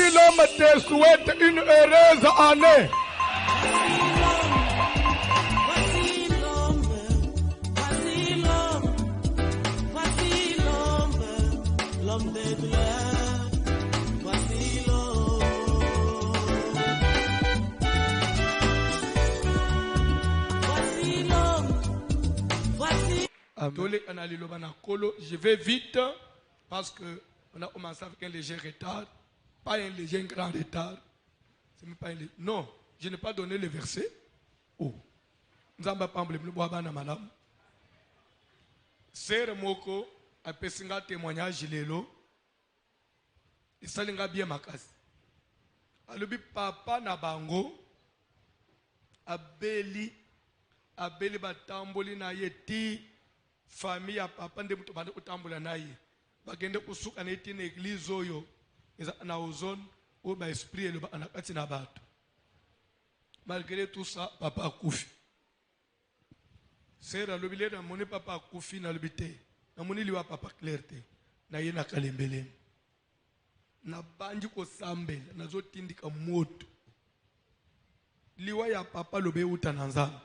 qui l'homme te souhaite une heureuse année. Je vais vite parce qu'on a commencé avec un léger retard. Pas un léger, un grand retard. Pas un... Non, je n'ai pas donné le verset. Oh. Nous avons pas de Sere Moko a fait un témoignage lelo. Il s'est bien makasi. Alobi papa na bango abeli batamboli na yeti famille ya papa nde muto bande utambola na ye bagende kusuka na yeti na église oyo eza na ozone o ba esprit elo ba nakati na bato. Malgré tout ça papa akufi. Sera lobile na moni papa akufi na lobite na moni liwa papa clarté na ye na kalembele na banji ko sambela na zotindika moto liwa ya papa lobe uta na nzambe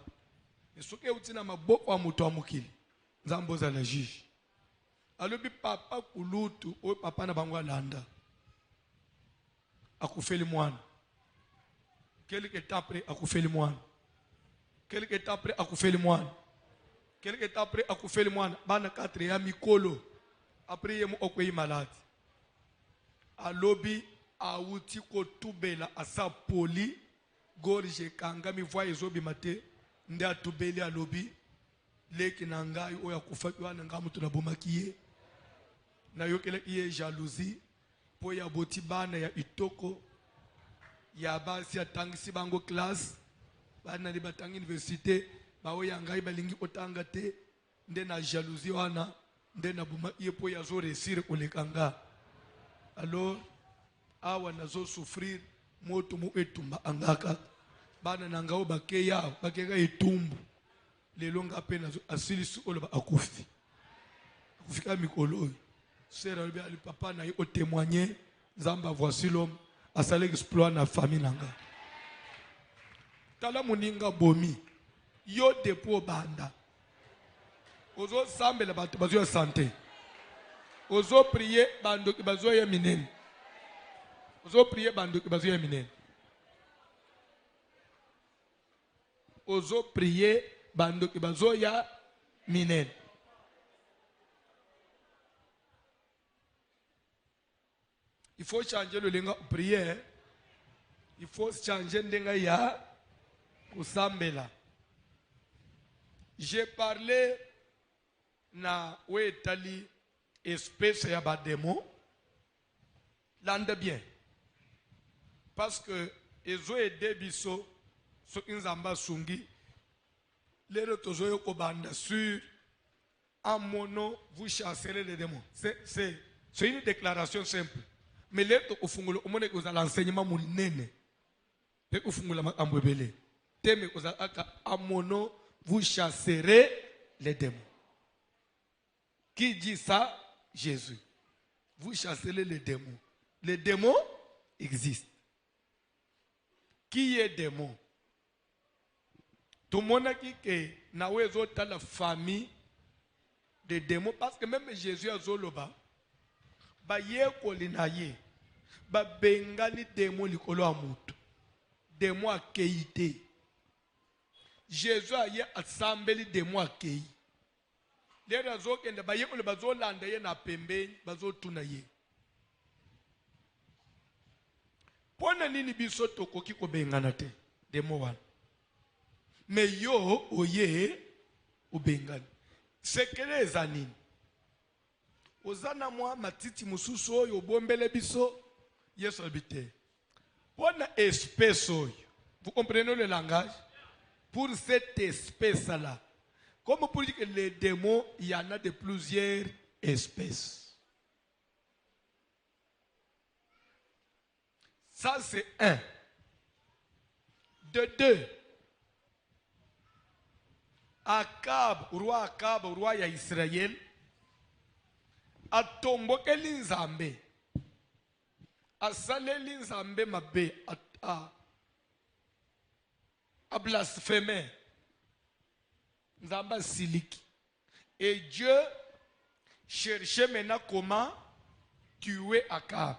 esoke utina maboko wa moto wa mukili nzambe za la juge alobi papa kulutu o papa na bango alanda akufeli mwana quelque temps après akufeli mwana quelque temps après akufeli mwana quelque temps après akufeli mwana bana 4 ya mikolo après yemu okwei malade alobi auti kotubela asa poli gorje kanga mi voix ezobi mate nde atubeli alobi leki na ngai oya kufa wana ngamu tunabomakiye na yokele iye jalousie po ya boti bana ya itoko ya basi atangisi bango classe bana li batangi université bawo ya ngai balingi otanga te nde na jalousie wana nde na buma iye po ya zo réussir kolekanga. Alors awa nazo souffrir moto mu etumba angaka bana nangao bakeya bakeka etumbu lelo ngape nazo asilisi oloba akufi akufika mikolo sera lobi ali papa na yo témoigner nzamba voici l'homme asale exploit na famille nanga tala muninga bomi yo depo banda ozo sambela bato bazo ya santé ozo prier bando ki bazo ya minene ozo prier bando ki bazo ya minene ozo prier bando ki bazo ya minene. Il faut changer le linga prière. Il faut changer le linga ya kusambela. J'ai parlé na wetali espèce ya bademo lande bien parce que ezo ede biso so inzamba sungi lero tozo yoko banda sur en mono vous chasserez les démons. C'est une déclaration simple mais lero ofungulo omone ko za l'enseignement munene pe ofungula makambwebele teme ko za aka en mono vous chasserez les démons. Qui dit ça? Jésus. Vous chasserez les démons. Les démons existent. Qui est démon? Tout le monde a dit que nawe zota la famille des démons parce que même Jésus a zoloba ba ye kolinaye ba bengani démon likolo amutu démon akeite Jésus a ye assemblé démon akei les razo kende ba ye bazo landa ye na pembe bazo tuna ye pona nini biso tokoki ko bengana te démon wana mais yo oye ubengani sekeleza nini ozana mwa matiti mususu oyo bombele biso Yesu habite pona espèce oyo. Vous comprenez le langage? Pour cette espèce là, comme pour dire que les démons, il y en a de plusieurs espèces. Ça c'est un. De deux, Akab, roi ya Israël, a tomboke linzambe, asaleli nzambe mabe a blasphémé nzambe siliki. Et Dieu cherchait maintenant comment tuer Akab.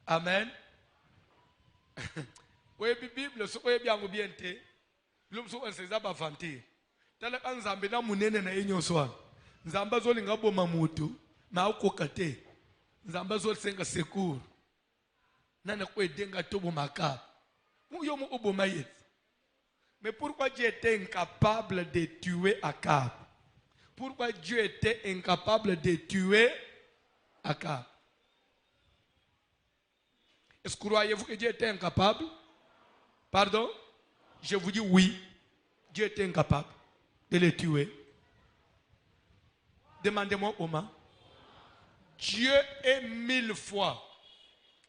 Amen. Oui, Bible, ce que bien ou bien te, l'homme soit un ba vanté. Tala kan nzambe na munene na yenyo swa. Nzamba zo linga boma mutu, na ukokate. Nzamba zo senga secours. Nana ko edenga to boma Akab. Mu yo mu oboma yet. Mais pourquoi Dieu était incapable de tuer Akab? Pourquoi Dieu était incapable de tuer Akab? Est-ce que croyez-vous que Dieu était incapable? Pardon? Je vous dis oui. Dieu était incapable de le tuer. Demandez-moi comment. Dieu est 1000 fois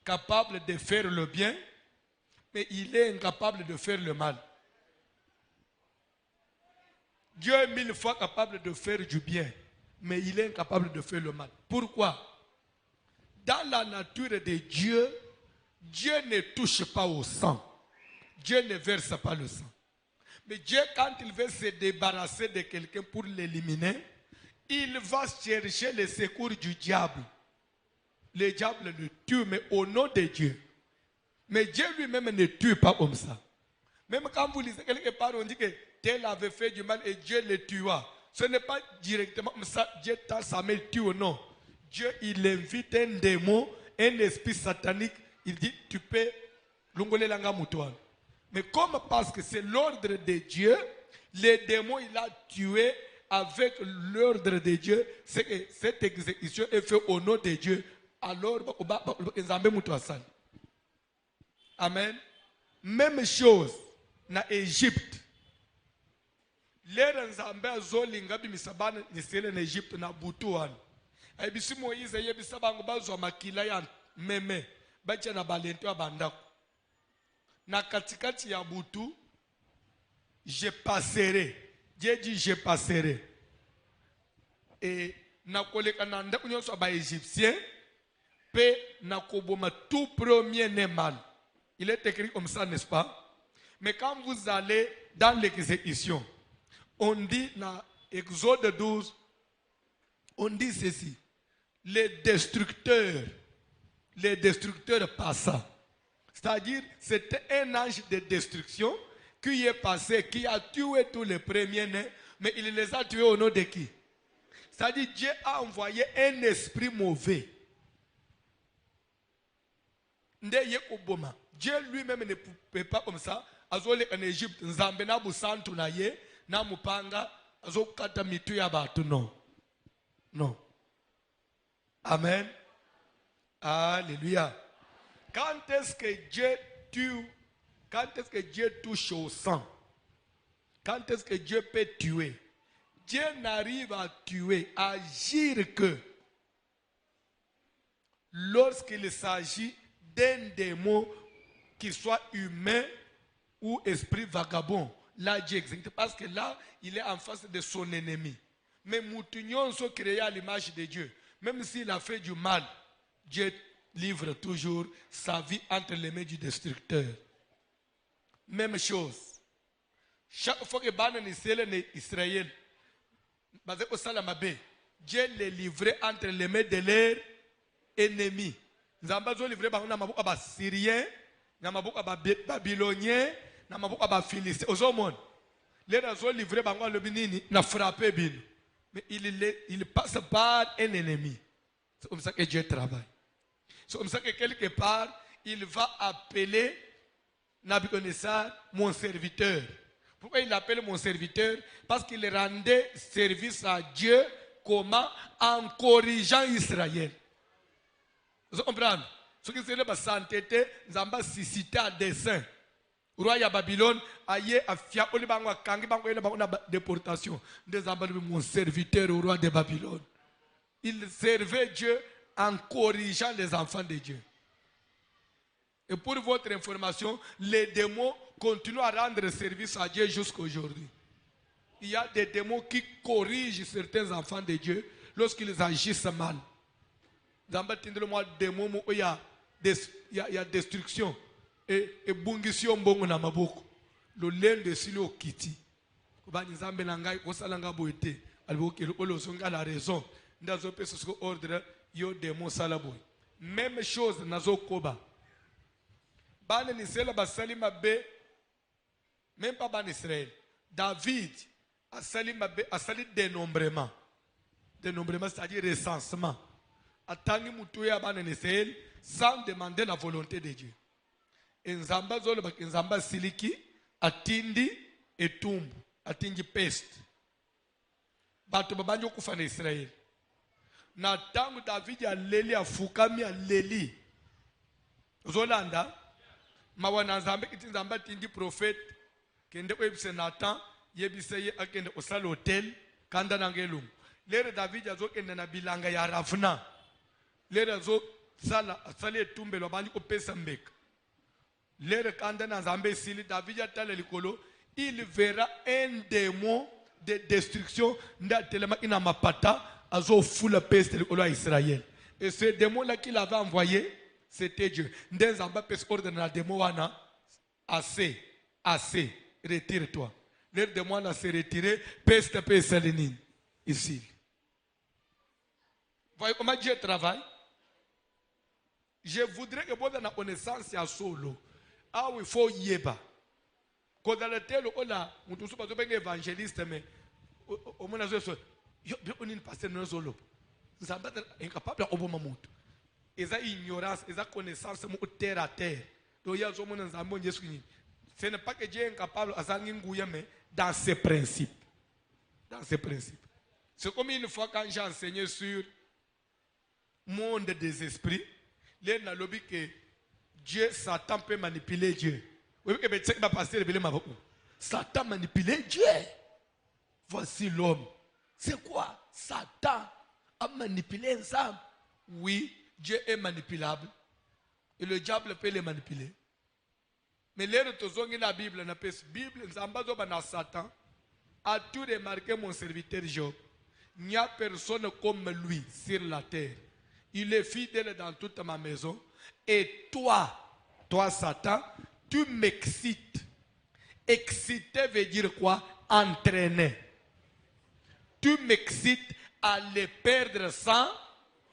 capable de faire le bien, mais il est incapable de faire le mal. Dieu est 1000 fois capable de faire du bien, mais il est incapable de faire le mal. Pourquoi? Dans la nature de Dieu, Dieu ne touche pas au sang. Dieu ne verse pas le sang. Mais Dieu, quand il veut se débarrasser de quelqu'un pour l'éliminer, il va chercher le secours du diable. Le diable le tue, mais au nom de Dieu. Mais Dieu lui-même ne tue pas comme ça. Même quand vous lisez quelque part, on dit que tel avait fait du mal et Dieu le tua. Ce n'est pas directement comme ça, Dieu t'a sa main tue, non. Dieu, il invite un démon, un esprit satanique, il dit, tu peux l'ongolé langa moutoine. Mais comme parce que c'est l'ordre de Dieu, les démons, il a tué avec l'ordre de Dieu, c'est que cette exécution est faite au nom de Dieu. Alors, amen. Même chose na Égypte. Lera nzambe azolinga bimisabana nisele na Égypte na butuan. Ayibisi Moïse yebisa bango bazwa makila ya meme bacha na balento abandako. Na katikati ya butu je passerai. Dieu dit je passerai. Et na koleka na ndako nyonso ba égyptien pe na koboma tout premier né mal. Il est écrit comme ça, n'est-ce pas? Mais quand vous allez dans l'exécution, on dit dans Exode 12, on dit ceci. Les destructeurs passants. C'est-à-dire, c'était un ange de destruction qui est passé, qui a tué tous les premiers-nés, mais il les a tués au nom de qui? C'est-à-dire, Dieu a envoyé un esprit mauvais. Dieu lui-même ne peut pas comme ça. Azole en Égypte, nzambe na busantu na ye, na mupanga, azokata mitu ya batu, non. Non. Amen. Alléluia. Quand est-ce que Dieu tue? Quand est-ce que Dieu touche au sang? Quand est-ce que Dieu peut tuer? Dieu n'arrive à tuer, à agir que lorsqu'il s'agit d'un démon qui soit humain ou esprit vagabond. Là, Dieu exécute. Parce que là, il est en face de son ennemi. Mais Moutounion sont créés à l'image de Dieu. Même s'il a fait du mal, Dieu livre toujours sa vie entre les mains du destructeur. Même chose. Chaque fois que Israël, Dieu les livrait entre les mains de leurs ennemis. Nzamba zo livrer bango na mabuka ba Syrien, na mabuka ba Babylonien, na mabuka ba Philistin. Ozomon. Les zo livrer bango le binini na frapper bin. Mais il passe par un ennemi. C'est comme ça que Dieu travaille. C'est comme ça que quelque part il va appeler Nabucodonosor mon serviteur. Pourquoi il l'appelle mon serviteur? Parce qu'il rendait service à Dieu comment? En corrigeant Israël. Vous comprenez? Ce qui c'est le santé, Nzamba suscité à dessein. Roi ya Babylone, aye afia olibangwa kangi bango ele bango na déportation. Nzamba mon serviteur au roi de Babylone. Il servait Dieu en corrigeant les enfants de Dieu. Et pour votre information, les démons continuent à rendre service à Dieu jusqu'à aujourd'hui. Il y a des démons qui corrigent certains enfants de Dieu lorsqu'ils agissent mal. Nzamba tindele moi démon mo ya destruction et bungisio mbongo na maboko. Le lende sili o kiti. Kobani nzambe na ngai osala nga boete. Alboke lo songa la raison. Ndazo peso ko ordre yo démon sala boy. Même chose nazo koba. Bane ni sela basali mabe. Même pas ban Israël. David a sali dénombrement. Dénombrement, c'est-à-dire recensement. Atangi mutuye abana Israël sans demander la volonté de Dieu. Nzamba zolo bak nzamba siliki atindi etumbu, atindi peste. Bato babanjo kufa na Israël. Na tangu David aleli afukami aleli. Zolanda mawana nzambe kiti nzamba tindi prophète kende webise Nathan yebise akende osala hotel kanda nangelungu. Lere David azo kende na bilanga ya Ravna. Lere azo sala etumbelo bandi ko pesa mbeka. Lere kanda na nzambe sili David atale likolo, il verra un démon de destruction nda telema ina mapata azo fula peste likolo à Israël. Et ce démon là qu'il avait envoyé, c'était Dieu. Ndenzamba pes ordre na démon wana assez, retire-toi. Le démon a se retiré, peste salinine ici. Voyez comment Dieu travaille. Je voudrais que vous ayez la connaissance à solo. Ah oui, il faut yeba. Quand dans le tel, on a un évangéliste, mais au moins, on est passé dans solo. Nous sommes incapables de faire ils ont ignorance, ils ont connaissance terre à terre. Donc il y a des gens qui ont ce n'est pas que Dieu est incapable mais dans ses principes. Dans ses principes. C'est comme une fois quand j'ai enseigné sur le monde des esprits, là, on a lobby que Dieu, Satan peut manipuler Dieu. Oui, mais c'est pas passé le Satan manipule Dieu. Voici l'homme. C'est quoi? Satan a manipulé un homme. Oui, Dieu est manipulable. Et le diable peut les manipuler. Mais les retours dans la Bible, la Bible, Satan a tout remarqué mon serviteur Job. Il n'y a personne comme lui sur la terre. Il est fidèle dans toute ma maison. Et toi Satan, tu m'excites. Exciter veut dire quoi? Entraîner. Tu m'excites à les perdre sans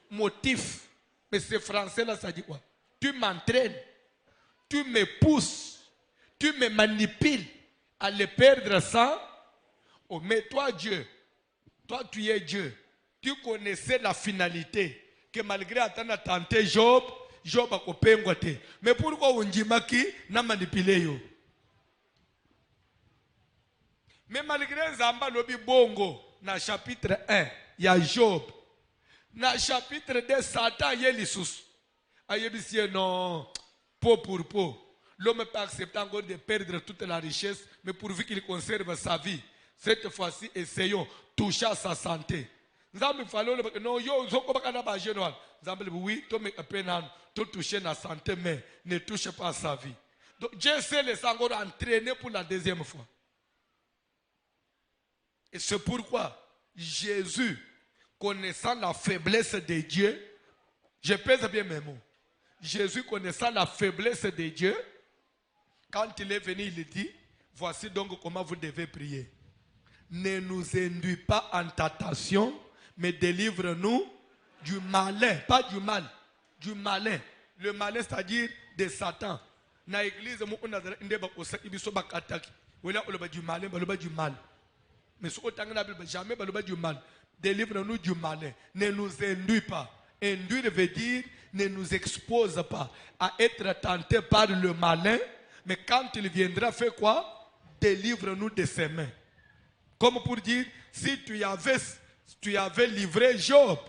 motif. Mais ce français là, ça dit quoi? Tu m'entraînes. Tu me pousses. Tu me manipules à les perdre sans. Oh, mais toi, Dieu, toi, tu es Dieu. Tu connaissais la finalité. Que malgré attendre tenté Job a coupé. Mais pourquoi on dit qui n'a manipulé yo? Mais malgré Zamba lobi bongo, dans chapitre 1, il y a Job. Dans chapitre 2, Satan y est l'issous. Ayebisi non, peau pour peau. L'homme peut accepter encore de perdre toute la richesse, mais pourvu qu'il conserve sa vie. Cette fois-ci, essayons, toucher à sa santé. Nous avons fallu non, yo, oui, tu toucher la santé, mais ne touche pas à sa vie. Donc, Dieu sait les encore entraîner pour la deuxième fois. Et c'est pourquoi Jésus, connaissant la faiblesse de Dieu, je pèse bien mes mots. Jésus, connaissant la faiblesse de Dieu, quand il est venu, il dit, voici donc comment vous devez prier. Ne nous induis pas en tentation, mais délivre-nous du malin. Pas du mal, du malin. Le malin, c'est-à-dire de Satan. Dans l'église, on a du malin, du mal. Mais ce qu'on a jamais du mal. Délivre-nous du malin. Ne nous induis pas. Induire veut dire ne nous expose pas à être tenté par le malin. Mais quand il viendra, fais quoi? Délivre-nous de ses mains. Comme pour dire, si tu avais livré Job,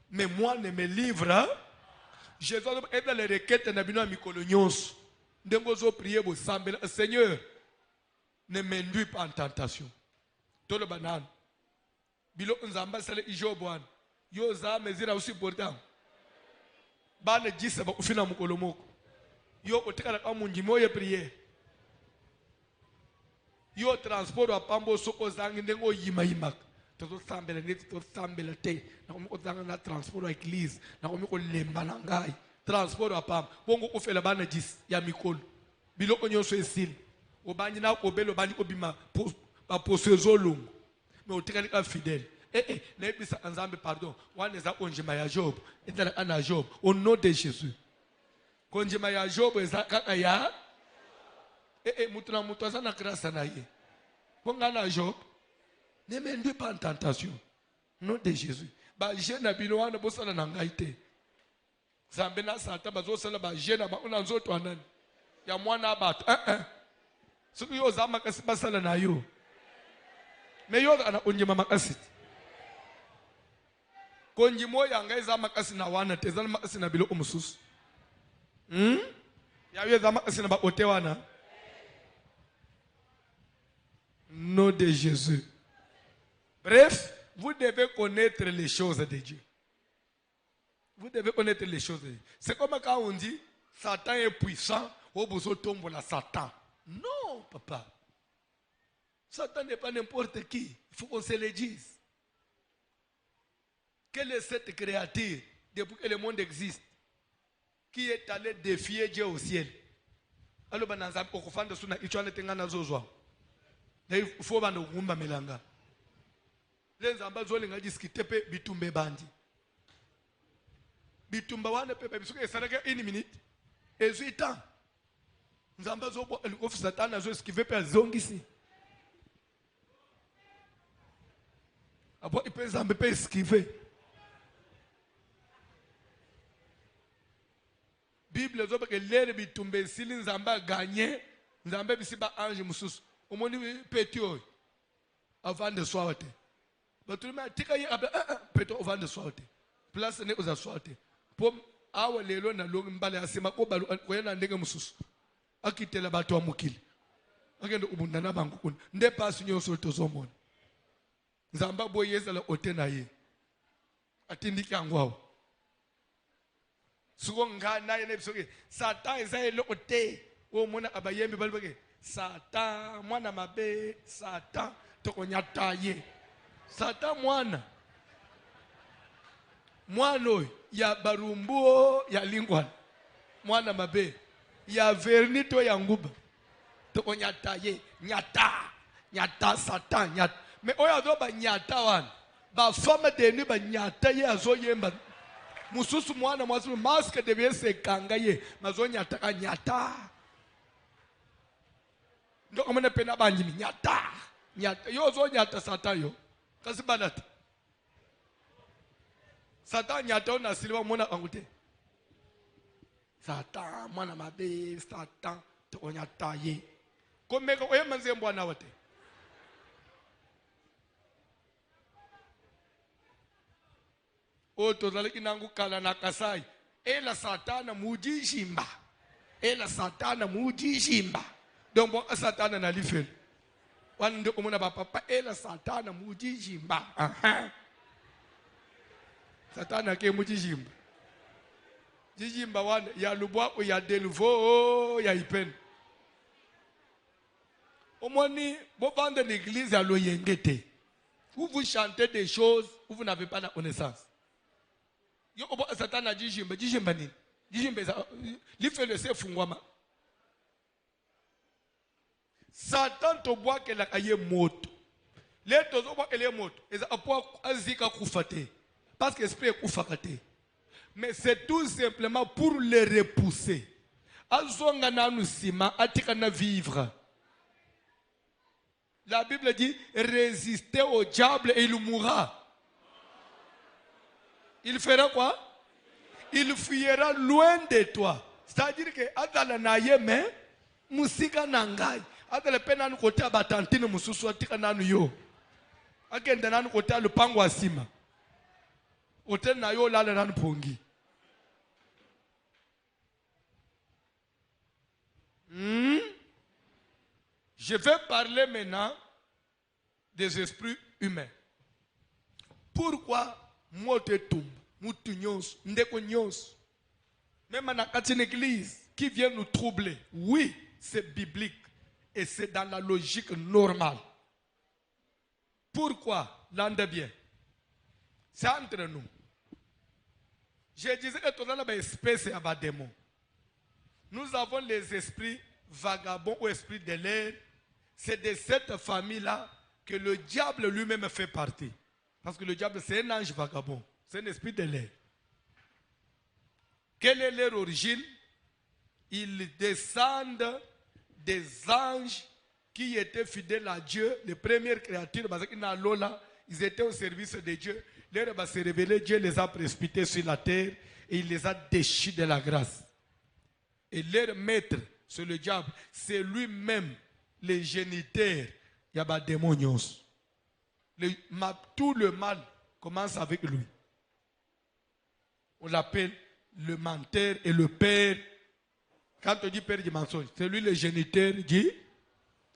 mais moi ne me livre, Jésus est dans les requêtes de Nabino Mikolonios. Dengozo prier pour Seigneur, ne m'induis pas en tentation. Tout le banane. Bilo Nzamba Sale Ijoboan. Yo za mezira aussi important. Ba le djisa ba ufina mukolomoko. Yo otekala ka munjimo ye prier. Yo transport wa pambo soko zangi ndengo yima yimak. tozosambela neti tozosambela te nakomi kozanga na transport wa église nakomi kolemba na ngai transport wa pamba bongo ofela bana 10 ya mikolo biloko nyonso esili obanyi na kobelo bani obima baposo ezolungu me otikali ka fidèle nayebisa nzambe pardon wana eza konjima ya Job ezalaka na Job au nom de Jésus konjima ya Job eza kaka ya mutu na mutu aza na grâce na ye ponga na Job ne m'induis pas en tentation au nom de Jésus ba jeune na bino wana bosala na ngai te zambe na sata bazosala ba jeune ba ona nzoto anani ya mwana bato soki yo zama kasi basala na yo me yo ana onjima makasi konjimo yanga eza makasi na wana te eza makasi na biloko mosusu ya yo eza makasi na ba ote wana nom de Jésus. Bref, vous devez connaître les choses de Dieu. Vous devez connaître les choses de Dieu. C'est comme quand on dit Satan est puissant, au besoin tombe la Satan. Non, papa. Satan n'est pas n'importe qui. Il faut qu'on se le dise. Quelle est cette créature, depuis que le monde existe, qui est allé défier Dieu au ciel? Alors, il faut que nous melanga. Les ambazoli nga discuter pe bitumbe bandi. Bitumba wana pe bisuke saraka 1 minute. Ezuita. Nzambazo bo of Satan azo esquiver pe zongisi. Abo ipe nzambe pe esquiver. Bible zo ke lere bitumbe sili nzamba gagner, nzambe bisiba ange mususu. Omoni petio avant de soirée. Batulima tika ye peto avant de soirée. Place ne oza soirée. Pom awa lelo na longi mbale asema ko balu ko yana ndenge mususu. Akitela bato wa mukili. Akende ubundana bangu kun. Nde pasu nyonso tozomona. Nzamba boyeza la otena ye. Atindiki angwawo. Suko ngana ye nebisoke. Satan ezayelo ote. O mona abayembi balibake. Satan mwana mabe Satan tokonyata ye Satan mwana ya barumbuo ya lingwan mwana mabe ya vernito ya nguba tokonyata ye nyata Satan nyata me oya zo ba nyata wana ba fama de ni ba nyata ye azo yemba mususu mwana mwasu masque de bese kanga ye mazo nyata ndo kama nepena banji nyata yo zo nyata Satan yo kasi banata Satan nyata ona silwa mona angute Satan mwana mabe Satan to nyata ye komeka oye manze mbwana wate o to zaliki nangu kala na kasai ela Satana mujishimba donc bon Satana na lifel wande omona ba papa ela Satana mujijimba Satana ke mujijimba jijimba wana ya lubwa o ya delvo ya ipen omoni bo vendre l'église à loyengete vous chantez des choses où vous n'avez pas la connaissance yo obo Satana jijimba nini jijimba lifel se fungwama Satan to boit que la kaye moto. Les tozo boit que les moto. Et ça pour azika kufate. Parce que l'esprit est kufakate. Mais c'est tout simplement pour les repousser. Azonga na nusima atika na vivre. La Bible dit résister au diable et il mourra. Il fera quoi? Il fuira loin de toi. C'est-à-dire que adala na yeme musika nangai. Adele pena nu kote abatantine mususu atika nanu yo. Agenda nanu kote alupango asima. Hotel na yo lala nanu pongi. Je vais parler maintenant des esprits humains. Pourquoi mote tombe, mutu nyos, ndeko nyos. Même dans une église qui vient nous troubler. Oui, c'est biblique. Et c'est dans la logique normale. Pourquoi? L'ande bien. C'est entre nous. Je disais que tout le monde a une espèce de démon. Nous avons les esprits vagabonds ou esprits de l'air. C'est de cette famille-là que le diable lui-même fait partie. Parce que le diable, c'est un ange vagabond. C'est un esprit de l'air. Quelle est leur origine? Ils descendent des anges qui étaient fidèles à Dieu, les premières créatures, ils étaient au service de Dieu. Leur s'est révélé, Dieu les a précipités sur la terre et il les a déchus de la grâce. Et leur maître, c'est le diable, c'est lui-même le géniteur. Il y a des démons. Tout le mal commence avec lui. On l'appelle le menteur et le père. Quand on dit père du mensonge, c'est lui le géniteur, dit.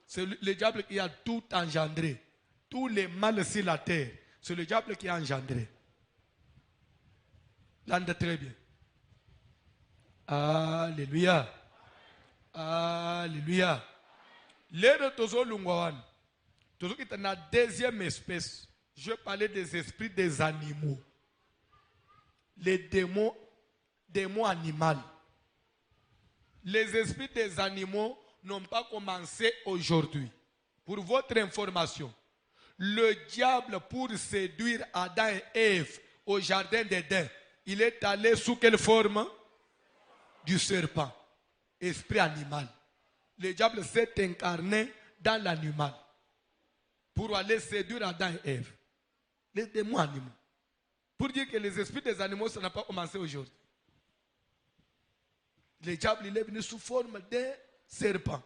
C'est le diable qui a tout engendré. Tous les mal sur la terre, c'est le diable qui a engendré. L'ande très bien. Alléluia. Alléluia. Les tozo lungwawan. Tozo qui est la deuxième espèce. Je parlais des esprits des animaux. Les démons animaux. Les esprits des animaux n'ont pas commencé aujourd'hui. Pour votre information, le diable, pour séduire Adam et Ève au jardin d'Éden, il est allé sous quelle forme? Du serpent. Esprit animal. Le diable s'est incarné dans l'animal pour aller séduire Adam et Ève. Les démons animaux. Pour dire que les esprits des animaux, ça n'a pas commencé aujourd'hui. Le diable, il est venu sous forme d'un serpent.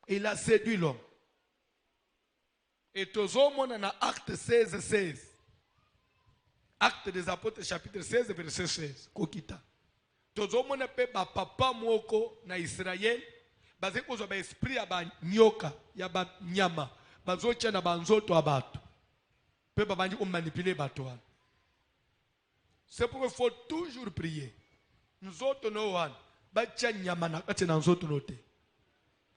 Et il a séduit l'homme. Et tous hommes, on a acte 16, 16. Acte des apôtres, chapitre 16, verset 16. Kokita. Tous hommes, on a fait papa moko na Israël. Basé sur l'esprit ya ba nyoka, ya ba nyama. Bazocha na banzoto abatu. Peu babandi on manipuler batoan. C'est pourquoi il faut toujours prier. Nous autres, nous avons bacha nyama na kati na nzoto note.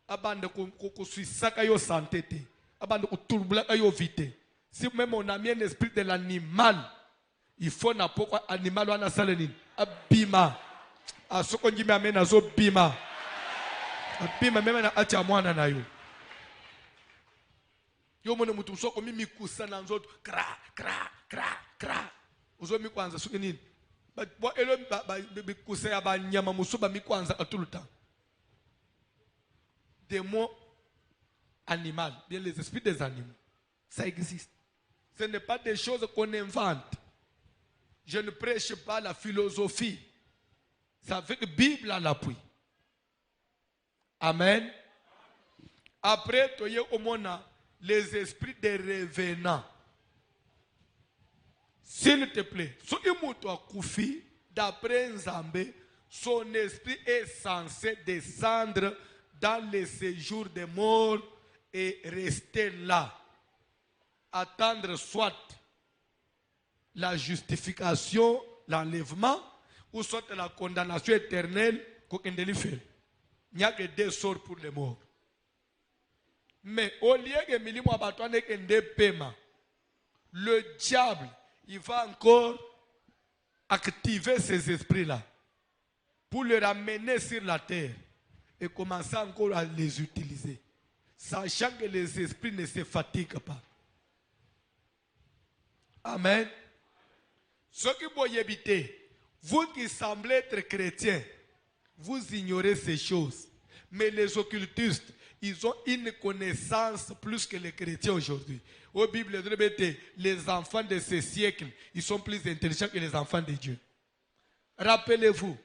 Abande kusuisaka yo santé te. Abande kuturbula yo vite. Si même on a mis un esprit de l'animal, il faut na pourquoi animal wana salenine. Abima. Asoko njimi amena zo bima. Abima même na acha mwana na yo. Yo mone mutu soko mimi kusa na nzoto kra kra kra kra. Uzo mi kwanza suki nini? Ba elo ba kusa ya ba nyama musuba mi kwanza tout le temps. Démons animaux, bien les esprits des animaux, ça existe. Ce n'est pas des choses qu'on invente. Je ne prêche pas la philosophie. C'est avec la Bible à l'appui. Amen. Après, tu as au moins les esprits des revenants. S'il te plaît, si tu as koufi, d'après Nzambe, son esprit est censé descendre dans le séjour des morts et rester là. Attendre soit la justification, l'enlèvement, ou soit la condamnation éternelle. Il n'y a que deux sorts pour les morts. Mais au lieu que le diable, il va encore activer ces esprits-là pour les ramener sur la terre et commencer encore à les utiliser, sachant que les esprits ne se fatiguent pas. Amen. Ce qui vous éviter, vous qui semblez être chrétiens, vous ignorez ces choses. Mais les occultistes, ils ont une connaissance plus que les chrétiens aujourd'hui. Au Bible, les enfants de ce siècle, ils sont plus intelligents que les enfants de Dieu. Rappelez-vous,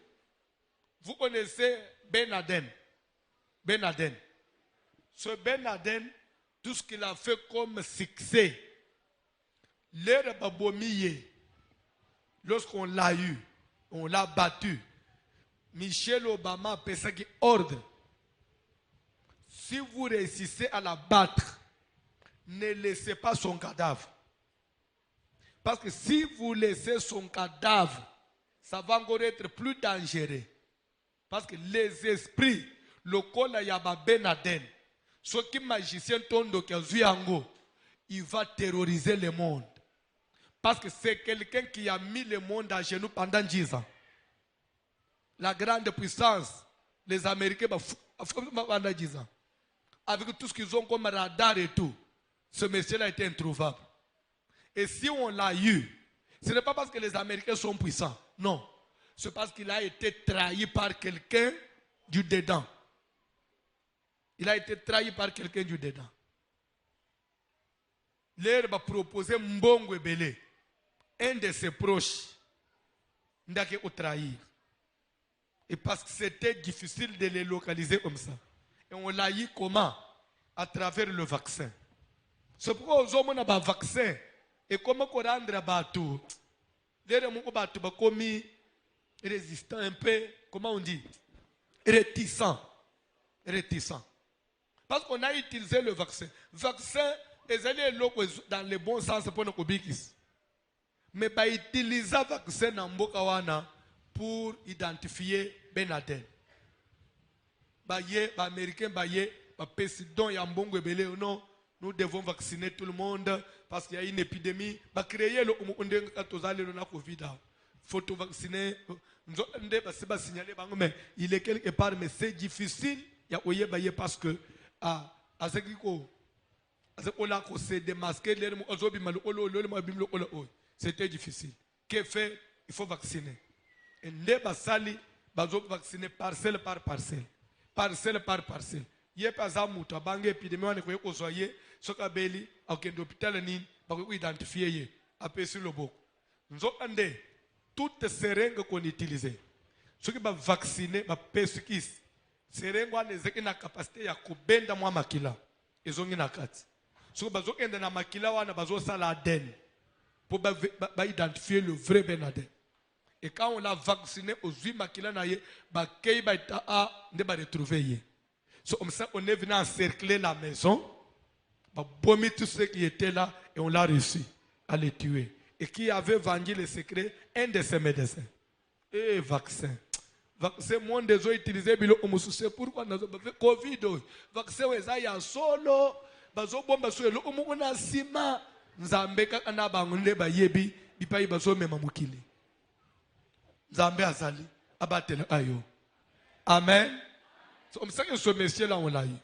vous connaissez Ben Laden. Ben Laden. Ce Ben Laden, tout ce qu'il a fait comme succès, l'ère Babomiye, lorsqu'on l'a eu, on l'a battu, Michelle Obama a fait ça qui ordre. Si vous réussissez à la battre, ne laissez pas son cadavre. Parce que si vous laissez son cadavre, ça va encore être plus dangereux. Parce que les esprits, le col Yaba Ben Laden, ceux qui magiciens tondo qui ont vu en go, il va terroriser le monde. Parce que c'est quelqu'un qui a mis le monde à genoux pendant 10 ans. La grande puissance, les Américains, pendant 10 ans. Avec tout ce qu'ils ont comme radar et tout, ce monsieur-là était introuvable. Et si on l'a eu, ce n'est pas parce que les Américains sont puissants. Non. C'est parce qu'il a été trahi par quelqu'un du dedans. Il a été trahi par quelqu'un du dedans. L'air va proposer Mbongo Ebele. Un de ses proches n'a qu'à trahir. Et parce que c'était difficile de les localiser comme ça. Et on l'a eu comment? À travers le vaccin. C'est pourquoi aux hommes ont un vaccin. Et comment on rendre à Batou? Les gens ont commis résistant un peu, comment on dit? Réticent. Réticent. Parce qu'on a utilisé le vaccin. Vaccin, ils allaient dans le bon sens pour nos cobikis. Mais pas utiliser le vaccin dans Mbokawana pour identifier Ben Laden. Les Américains, les présidents, non, nous devons vacciner tout le monde parce qu'il y a une épidémie. Créer le Covid. Il faut vacciner. Il est quelque part, mais c'est difficile. Parce que c'était difficile. Qu'est-ce qu'il fait? Il faut vacciner. Et les basali, vacciner parcelle par parcelle. Parcelle par parcelle. Il y a pas de banque épidémie, on est au soyer, ce qu'abeli, à l'hôpital, on va identifier. Après sur le bok. Nous avons toutes ces seringues qu'on utilise. Ceux qui vont vacciner, vont persécuter. Seringues ont une capacité à kubenda mwa makila. Ils ont une carte. Ceux qui vont enda na makila, on a besoin de l'ADN pour identifier le vrai Ben Laden. Et quand on l'a vacciné aux 8 makila na ye, ba kei ba ita a ne ba retrouver. So comme ça on est venu encercler la maison, ba bomber tout ce qui était là et on l'a réussi à les tuer. Et qui avait vendu le secret, un de ses médecins. Et vaccin. Vaccin, moi, des ont utilisé, c'est pourquoi nous avons fait Covid. Vaccin, il y a solo, bazo bomba sur le omona sima, nzambeka anabangunde ba yebi, bipa ibazo mema mukili. Nzambe azali, abatele ayo. Amen. C'est comme ça que ce monsieur-là, on l'a eu.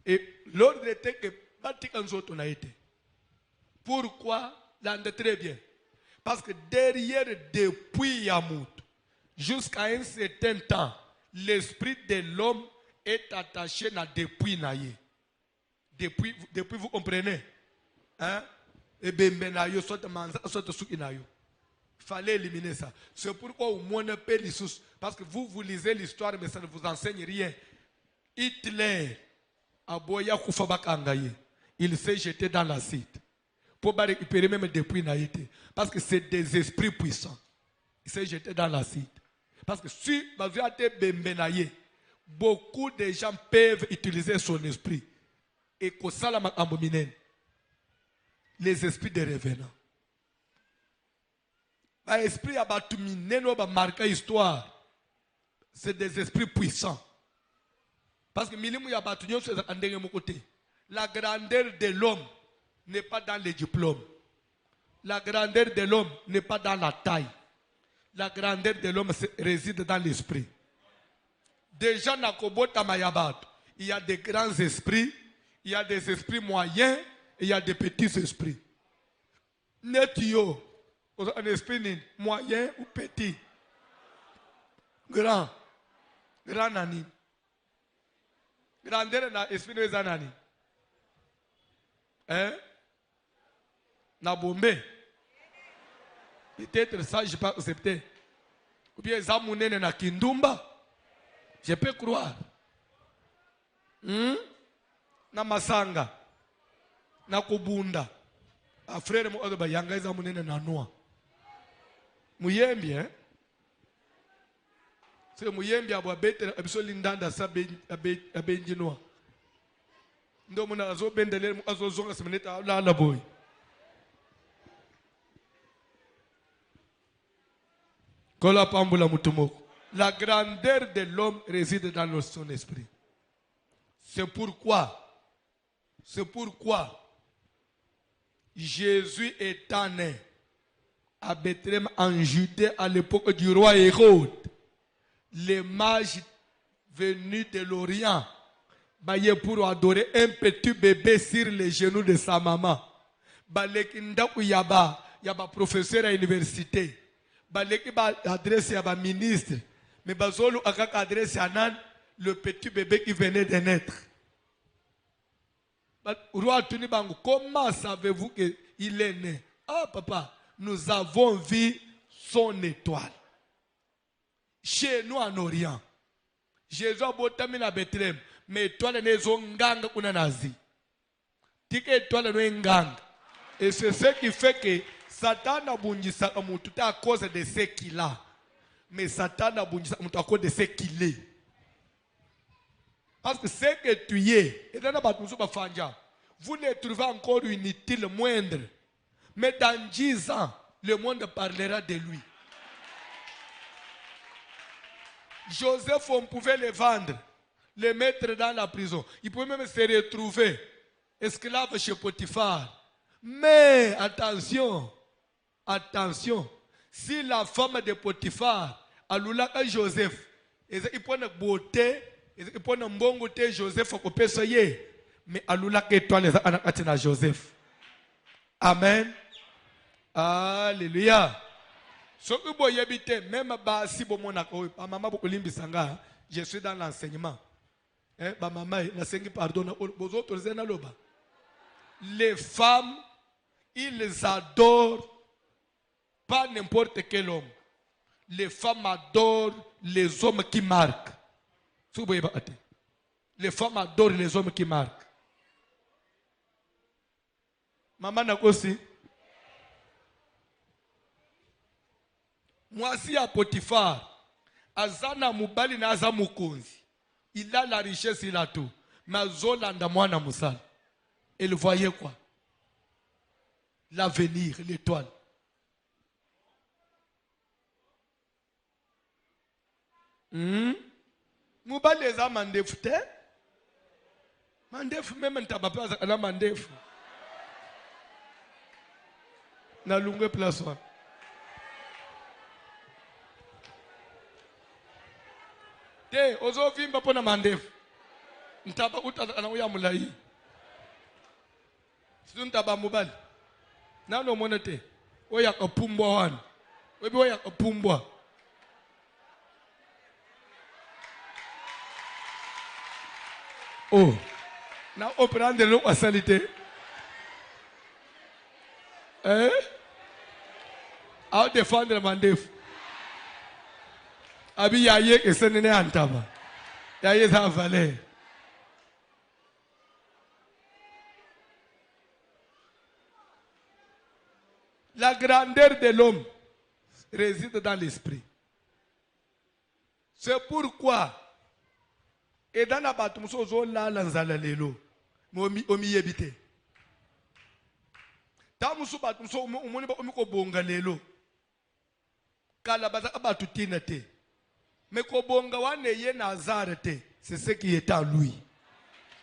Et l'ordre était que Batikanzot, on a été. Pourquoi? Très bien. Parce que derrière, depuis Yamout, jusqu'à un certain temps, l'esprit de l'homme est attaché à depuis Naye. Depuis vous comprenez? Hein? Et bien, il fallait éliminer ça. C'est pourquoi au moins on peut l'issue. Parce que vous lisez l'histoire, mais ça ne vous enseigne rien. Hitler, Aboya Koufabakangaye, il s'est jeté dans l'acide. Pour récupérer même depuis Naïté. Parce que c'est des esprits puissants. Il s'est jeté dans l'acide. Parce que si beaucoup de gens peuvent utiliser son esprit. Et que ça, les esprits des revenants. L'esprit a marqué l'histoire. C'est des esprits puissants. Parce que la grandeur de l'homme n'est pas dans les diplômes. La grandeur de l'homme n'est pas dans la taille. La grandeur de l'homme réside dans l'esprit. Déjà, il y a des grands esprits, il y a des esprits moyens et il y a des petits esprits. Netio, un esprit moyen ou petit? Grand. Grand nani. Grandeur na esprit de zanani. Hein? Na Bombay. Peut-être ça, je ne peux pas accepter. Ou bien Zamounene na Kindumba. Je peux croire. Na Masanga. Na Kubunda. A frère mo odo ba yanga Zamounene na Noa. Muyembi, hein? C'est Muyembi abo betere absolument ndanda sa benji Noa. Ndo muna azo bendele azo zonga semeneta la boy. La grandeur de l'homme réside dans son esprit. C'est pourquoi Jésus étant né à Bethléem en Judée à l'époque du roi Hérode, les mages venus de l'Orient pour adorer un petit bébé sur les genoux de sa maman. Baleki ndaku yaba professeur à l'université. Baleki ba adresse yaba ministre. Mais bazolu akaka adresse à nan le petit bébé qui venait de naître. Roi Tuni Bango, comment savez-vous qu'il est né? Ah papa, nous avons vu son étoile. Chez nous en Orient. Jésus a botami na Bethléem. Mais étoile n'est nganga kuna nazi. Tika étoile n'est nganga. Et c'est ce qui fait que Satan a bungisa mutu à cause de ce qu'il a. Mais Satan a bungisa mutu à cause de ce qu'il est. Parce que ce que tu es, et dans la vous le trouvez encore inutile, moindre. Mais dans 10 ans, le monde parlera de lui. Joseph, on pouvait le vendre, le mettre dans la prison. Il pouvait même se retrouver esclave chez Potiphar. Mais attention, attention, si la femme de Potiphar a loulaka Joseph, il peut une beauté, il peut une bonne beauté Joseph au pésoyer, mais a loulaka étoile à Joseph. Amen. Alléluia. Ce que vous habitez, même si vous maman je suis dans l'enseignement. Les femmes, ils adorent pas n'importe quel homme. Les femmes adorent les hommes qui marquent. Les femmes adorent les hommes qui marquent. Maman n'a aussi. Moi, si à Potiphar, Azana Mubali na Azamukonzi, il a la richesse, il a tout. Mais Zolanda Mwana Moussal, il voyait quoi? L'avenir, l'étoile. Mubali les a mandef, mandef même un tabac à la mandef. Na lungue place one. Te ozo vimba pona mandef. Ntaba uta anauya mulai. Sidu ntaba mubali. Nano monete. Oya kapumbwa wan. Webi oya kapumbwa. Oh. Na operande lo asalite. I'll défendre le mandef. Abi yaye que ce n'est antaba. Yaye ça valait. La grandeur de l'homme réside dans l'esprit. C'est pourquoi et dans la bataille nous là lanzala lelo omi yebite. Tamusu batumso umoni ba omiko bonga lelo. Kala baza abatu tinate. Mais ko bonga wane ye nazarete, c'est ce qui est en lui.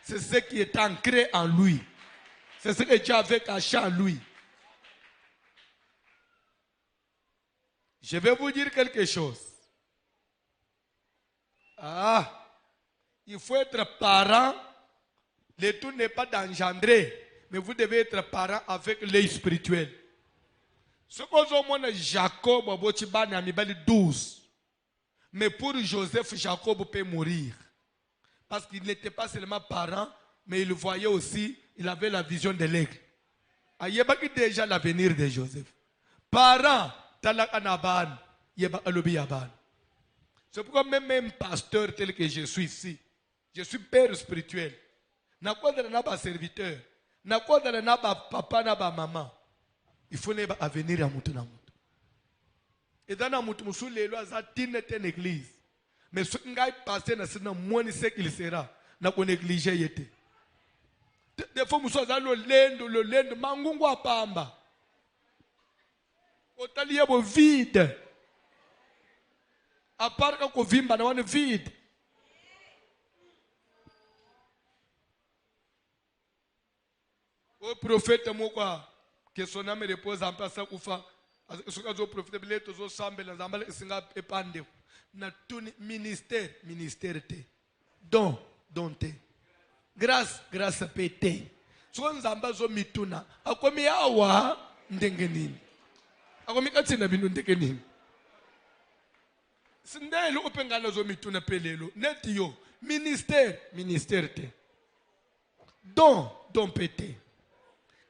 C'est ce qui est ancré en lui. C'est ce que Dieu avait caché en lui. Je vais vous dire quelque chose. Il faut être parent. Le tout n'est pas d'engendrer. Mais vous devez être parent avec l'œil spirituel. Ce qu'on a Jacob a 12. Mais pour Joseph, Jacob peut mourir. Parce qu'il n'était pas seulement parent, mais il voyait aussi, il avait la vision de l'aigle. Il y a déjà l'avenir de Joseph. Parent, c'est pourquoi même un pasteur tel que je suis ici, je suis père spirituel. Je suis pas serviteur. Na kwa dala na ba papa na ba maman. Il faut ne ba avenir à mutu na mutu. Et dans la mutu musu lelo azatine ten église. Mais ce ngai passer na sina mwani ce qu'il sera na ko négliger yete. Des fois musu azalo le lendo mangungu apamba. Otaliye bo vide. À part ko vimba na wane vide. O prophète mokwa Que son âme repose en paix sans kufa. Ce que je profite de l'état zo sambe la zambale singa epande. Na tout ministère te. Don te. Grâce pété. So nzamba zo mituna. Akomi awa ndenge nini. Akomi katsina binu ndenge nini. Sindelo opengana zo mituna pelelo. Net yo ministère te. Don pété.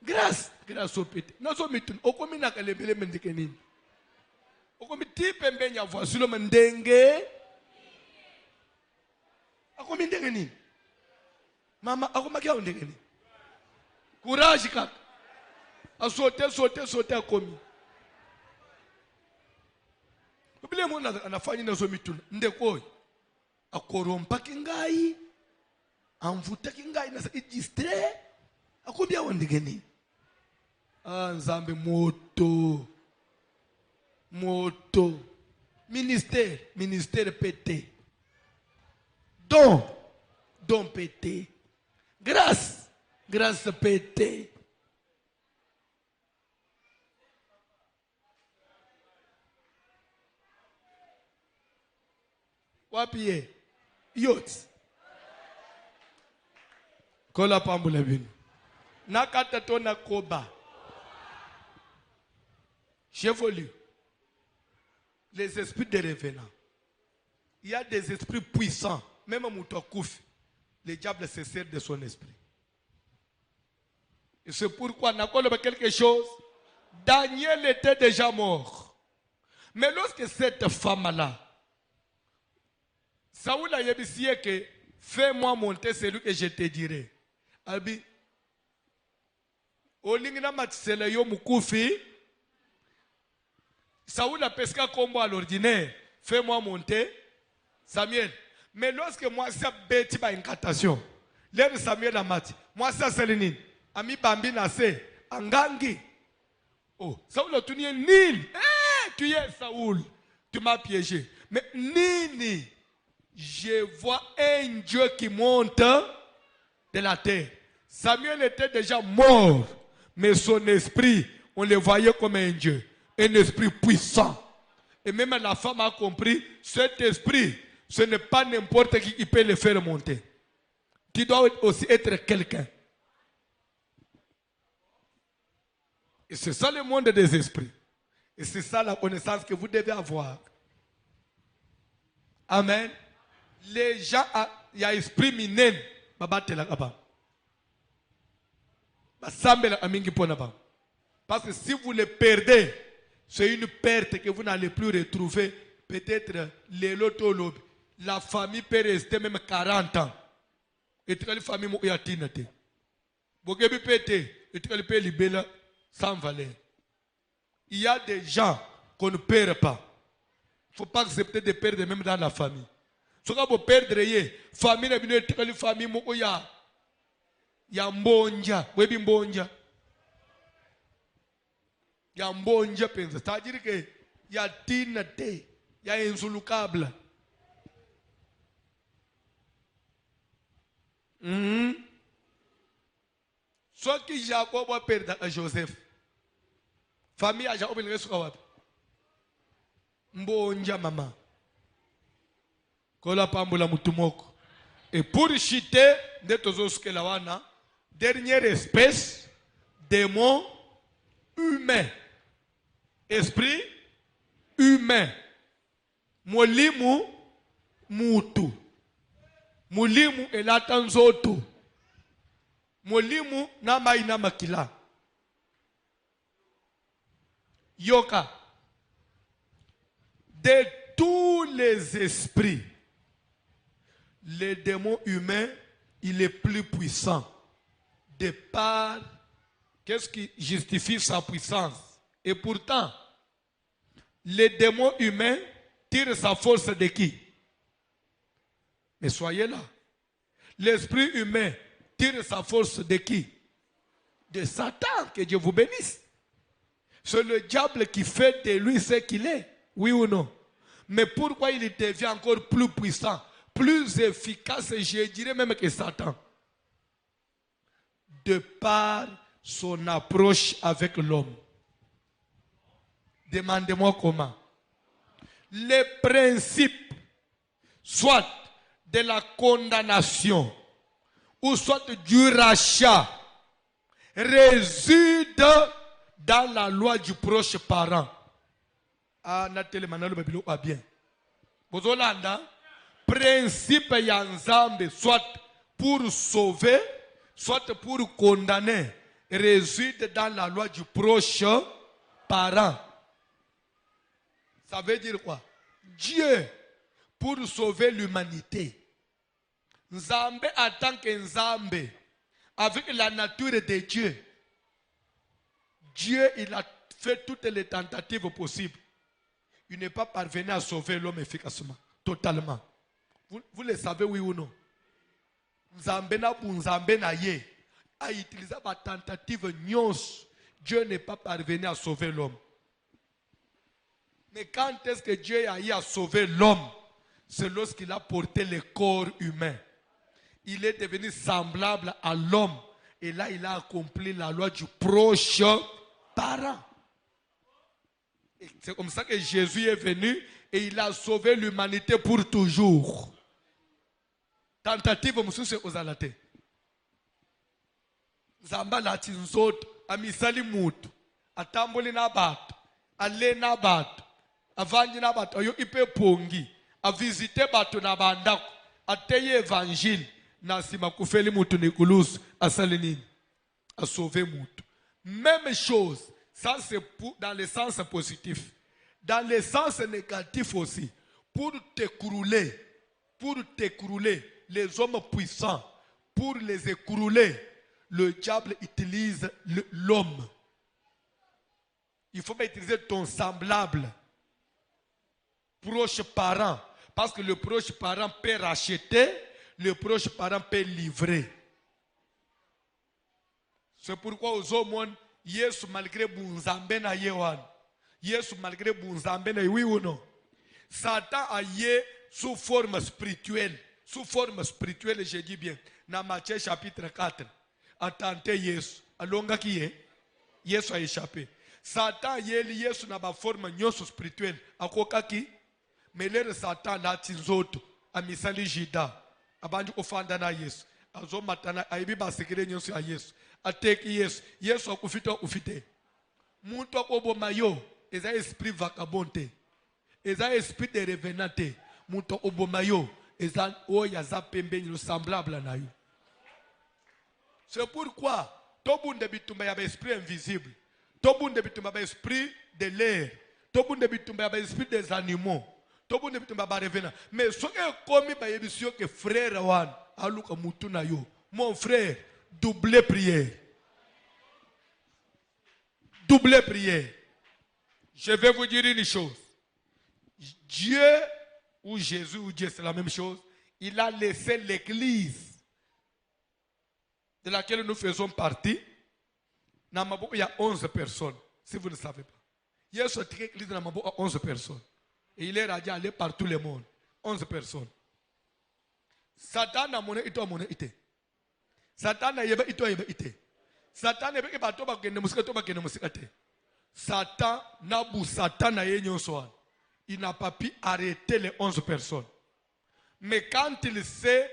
Grâce au pété. Nazo mituna okomi nakalebele mendeke nini. Okomi tipe mbenya voici le mendenge. Akomi ndenge nini. Mama akoma kia ndenge nini. Courage kaka. A sauter akomi. Bile mwana anafanya nazo mituna ndeko akorompa kingai amvuta kingai na distrait akobi awondenge nini. Nzambe moto ministère pété. Don pété. Grâce pété. Wapi yot. Kola pambula binu. Nakata tona koba. J'évolue. Les esprits de revenants. Il y a des esprits puissants. Même à Moutakouf, le diable se sert de son esprit. Et c'est pourquoi, on a quelque chose. Daniel était déjà mort. Mais lorsque cette femme-là, Saoul a dit que fais-moi monter celui que je te dirai. Abi, Olingna matsela yo mukufi. Saoul a pesqué combo à l'ordinaire. Fais-moi monter. Samuel. Mais lorsque moi, ça bêti par incantation. L'air Samuel a mati. Moi, ça c'est le nid. Ami Bambi Nassé. Angangi. Oh, Saoul a tenu nil. Tu es Saoul. Tu m'as piégé. Mais Nini. Je vois un Dieu qui monte de la terre. Samuel était déjà mort. Mais son esprit, on le voyait comme un Dieu. Un esprit puissant. Et même la femme a compris, cet esprit, ce n'est pas n'importe qui peut le faire monter. Tu dois aussi être quelqu'un. Et c'est ça le monde des esprits. Et c'est ça la connaissance que vous devez avoir. Amen. Les gens, il y a esprit minen. Parce que si vous le perdez, c'est une perte que vous n'allez plus retrouver. Peut-être la famille peut rester même 40 ans. Et la famille est atinate. Bogebi pété, et tu peux libérer sans valeur. Il y a des gens qu'on ne perd pas. Il ne faut pas accepter de perdre même dans la famille. Si vous perdez, famille la famille ya mbonja, webi mbonja. Ya mbonja penza. C'est-à-dire que ya tinate, ya insulukable. Soit qui Jacob va perdre à Joseph. Famille à Jacob il reste quoi? Mbonja maman. Kola pambula mutumoko. Et pour chiter de tous que la wana, dernière espèce, démon humain. Esprit humain. Molimu mutu. Molimu elatanzoto. Molimu nama ina makila. Yoka. De tous les esprits, le démon humain, il est plus puissant. De par, qu'est-ce qui justifie sa puissance? Et pourtant, le démon humain tire sa force de qui? Mais soyez là. L'esprit humain tire sa force de qui? De Satan, que Dieu vous bénisse. C'est le diable qui fait de lui ce qu'il est. Oui ou non? Mais pourquoi il devient encore plus puissant, plus efficace, je dirais même que Satan? De par son approche avec l'homme. Demandez-moi comment. Les principes, soit de la condamnation, ou soit du rachat, résident dans la loi du proche parent. Ah, Nathalie Manalo Babilo a bien. Bozolanda, principe yanzambe, soit pour sauver, soit pour condamner, réside dans la loi du proche parent. Ça veut dire quoi? Dieu, pour sauver l'humanité, Nzambe en tant que Nzambe, avec la nature de Dieu, Dieu, il a fait toutes les tentatives possibles. Il n'est pas parvenu à sauver l'homme efficacement, totalement. Vous le savez, oui ou non? Nzambe na ye a utilisé ma tentative nyons. Dieu n'est pas parvenu à sauver l'homme. Mais quand est-ce que Dieu a eu à sauver l'homme? C'est lorsqu'il a porté le corps humain. Il est devenu semblable à l'homme. Et là, il a accompli la loi du proche parent. C'est comme ça que Jésus est venu et il a sauvé l'humanité pour toujours. Tentative mususu ozalate. Zamba lati nzoto amisali mutu atamboli na bato ale na bato avanyi na bato ayo ipe pongi avisite bato na bandako ateye évangile na sima kufeli mutu nekulusu asali nini a sauver mutu. Même chose, ça c'est dans le sens positif. Dans le sens négatif aussi, pour t'écrouler, les hommes puissants, pour les écrouler, le diable utilise l'homme. Il faut pas utiliser ton semblable, proche parent, parce que le proche parent peut racheter, le proche parent peut livrer. C'est pourquoi aux hommes, Yesu malgré Bunzambe na yewan, Yesu malgré Bunzambe na oui ou non, Satan a yé sous forme spirituelle, je dis bien, dans Matthieu chapitre 4, a tenté Yesu, alonga qui est, Yesu a échappé. Satan yé Yesu na ba forme nyoso spirituelle, a koka ki, mais l'air Satan na tinzoto, a misali jida, a bandu ofanda na Yesu, a zo matana, a ibi ba sekere nyoso a Yesu. Ateki Yesu. Yesu akufita ufite. Muntu akoboma yo. Eza esprit vagabonde. Eza esprit de revenante. Muntu akoboma yo. Eza oya za pembeni no semblable na yo. C'est pourquoi tobunde bitumba ya esprit invisible. Tobunde bitumba ya esprit de l'air. Tobunde bitumba ya esprit des animaux. Tobunde bitumba ba revenant. Mais ce que komi ba yebisio que frère wan aluka mutu na yo. Mon frère, doublez prière. Doublez prière. Je vais vous dire une chose. Dieu ou Jésus ou Dieu, c'est la même chose. Il a laissé l'église de laquelle nous faisons partie. Il y a 11 personnes, si vous ne savez pas. Il y a cette église de 11 personnes. Et il est radié aller par tout le monde. 11 personnes. Satan a monnaie ité. Satan a yebe ité. Satan a bato ba kende musika to ba kende musika te. Satan n'a bu Satan a yenyo soan. Il n'a pas pu arrêter les 11 personnes. Mais quand il s'est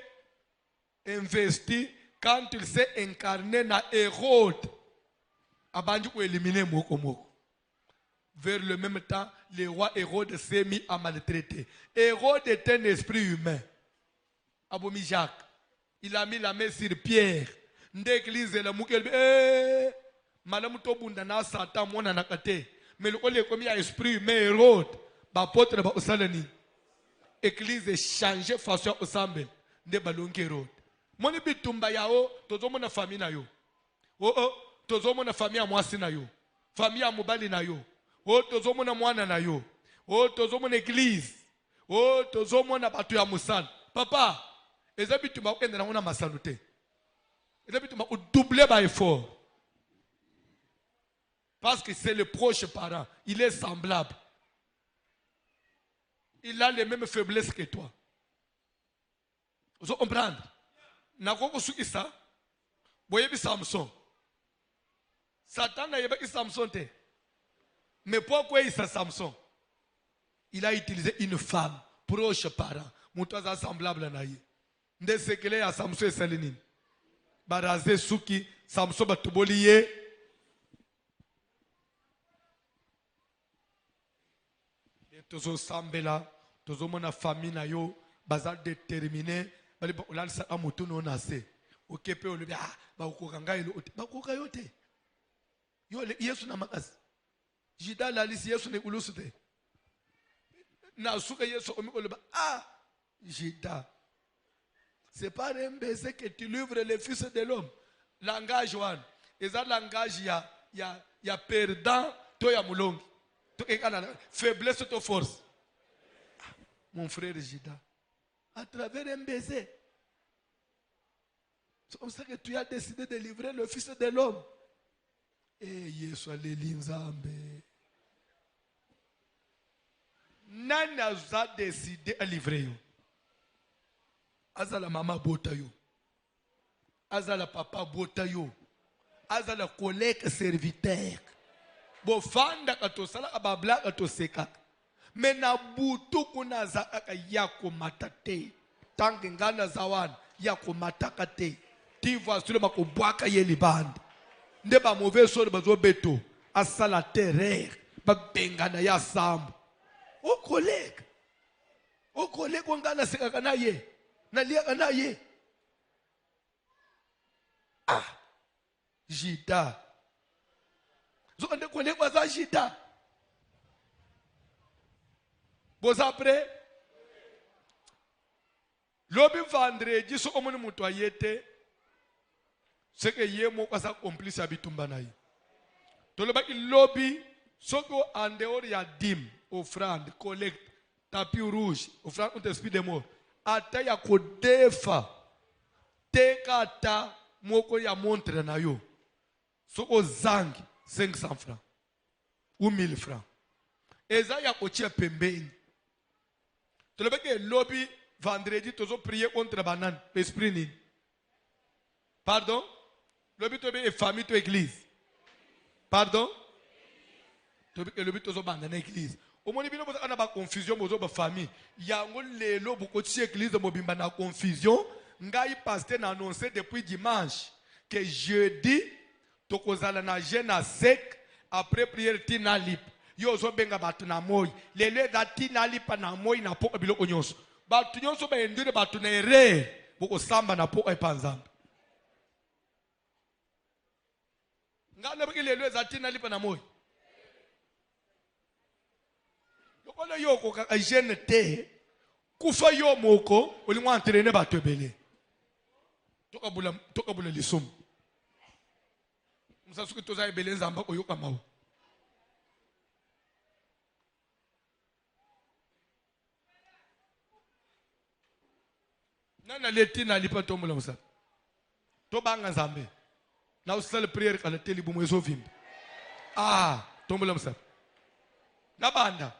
investi, quand il s'est incarné na Hérode, abandi ko éliminer moko moko. Vers le même temps, le roi Hérode s'est mis à maltraiter. Hérode est un esprit humain. Abomi Jacques. Il a mis la main sur Pierre. L'église la moukel madame tobunda na Satan mona nakate. Mais le kole comme il y a esprit humain Hérode, ba potre ba osalani. Église changer façon ensemble de balonke Hérode. Moni bitumba yao tozo mona famille na yo. Tozo mona famille mwasi na yo. Famille mobali na yo. Tozo mona mwana na yo. Tozo mona église. Tozo mona batu ya musala. Papa, ezabitu ba okende na una masalute. Ezabitu ba doubler ba effort. Parce que c'est le proche parent, il est semblable. Il a les mêmes faiblesses que toi. Vous comprenez? Nakoko suki ça. Boyebi Samson. Satan n'a pas Samson. Mais pourquoi il Samson? Il a utilisé une femme proche parent. Moutoza semblable à Naïe. Nde sekele à Samson et Salinine. Baraze Suki, Samson Batuboliye. Tozo Sambela, Tozo Mona famille na yo, baza déterminé, bali ba sa amutu no nase. Okepe olubi ba ukokanga ilo, ba ukoka yote. Yo Yesu na makasi. Jida la lisi Yesu ne ulusute. Na suka Yesu omi oluba Jida. C'est pas un baiser que tu livres le fils de l'homme. Langage one. Et ça langage ya perdant to ya mulongi. Faiblesse ou force. Mon frère Jida, à travers un baiser, c'est comme ça que tu as décidé de livrer le fils de l'homme. Et Yesu Nzambe. Nani a décidé à livrer yo? Azala maman bota yo. Azala papa bota yo. Azala collègue serviteur. Bofanda katosala ababla katoseka. Mena butu kuna za aka yako matate. Tangi ngana zawan yako matakate. Tiva sule makobwaka yeli band. Nde ba mauvais sort bazo beto. Asala terre. Ba bengana ya sambu. O collègue. O collègue ngana seka kana ye. Na lia kana ye. Jida. Vous avez collègues à Jida. Vous après? Lobby vendredi, so omoni mutu ayete. C'est que yé mo kwasa complice abitumba na yi. Toloba ki lobby, soko en dehors ya dim, offrande, collecte, tapis rouge, offrande on t'esprit de mort. Ata ya kodefa. Tekata moko ya montre na yo. Soko zangi 500 francs ou 1000 francs. Eza ya kochia pembeni. Tu le que lobby vendredi tozo prier contre banane esprit ni. Pardon? Lobby tobe e famille to église. Pardon? Tobe que lobby tozo banane église. Au moni bino boza ana ba confusion bozo ba famille. Yango lelo boko ti église mobimba na confusion. Ngai pasteur na annoncé depuis dimanche que jeudi tokozala na jeûne sec après prière tina lip. Yo zo benga batu na moyi. Lele da tina lipa na moyi na poko biloko nyonso. Batu nyonso ba endure batu na ere boko samba na poko epanzamba. Ngana biki lele za tina lipa na moyi. Yokola yoko ka jeûne te kufa yo moko olingwa entraîner batu ebele. Toka bula lisum. Musasuki toza ebele nzamba oyoka mawo. Nana leti na lipa tombola musa. To banga nzambe. Na usale prière kala teli bumo ezovimba. Tombola musa. Na banda.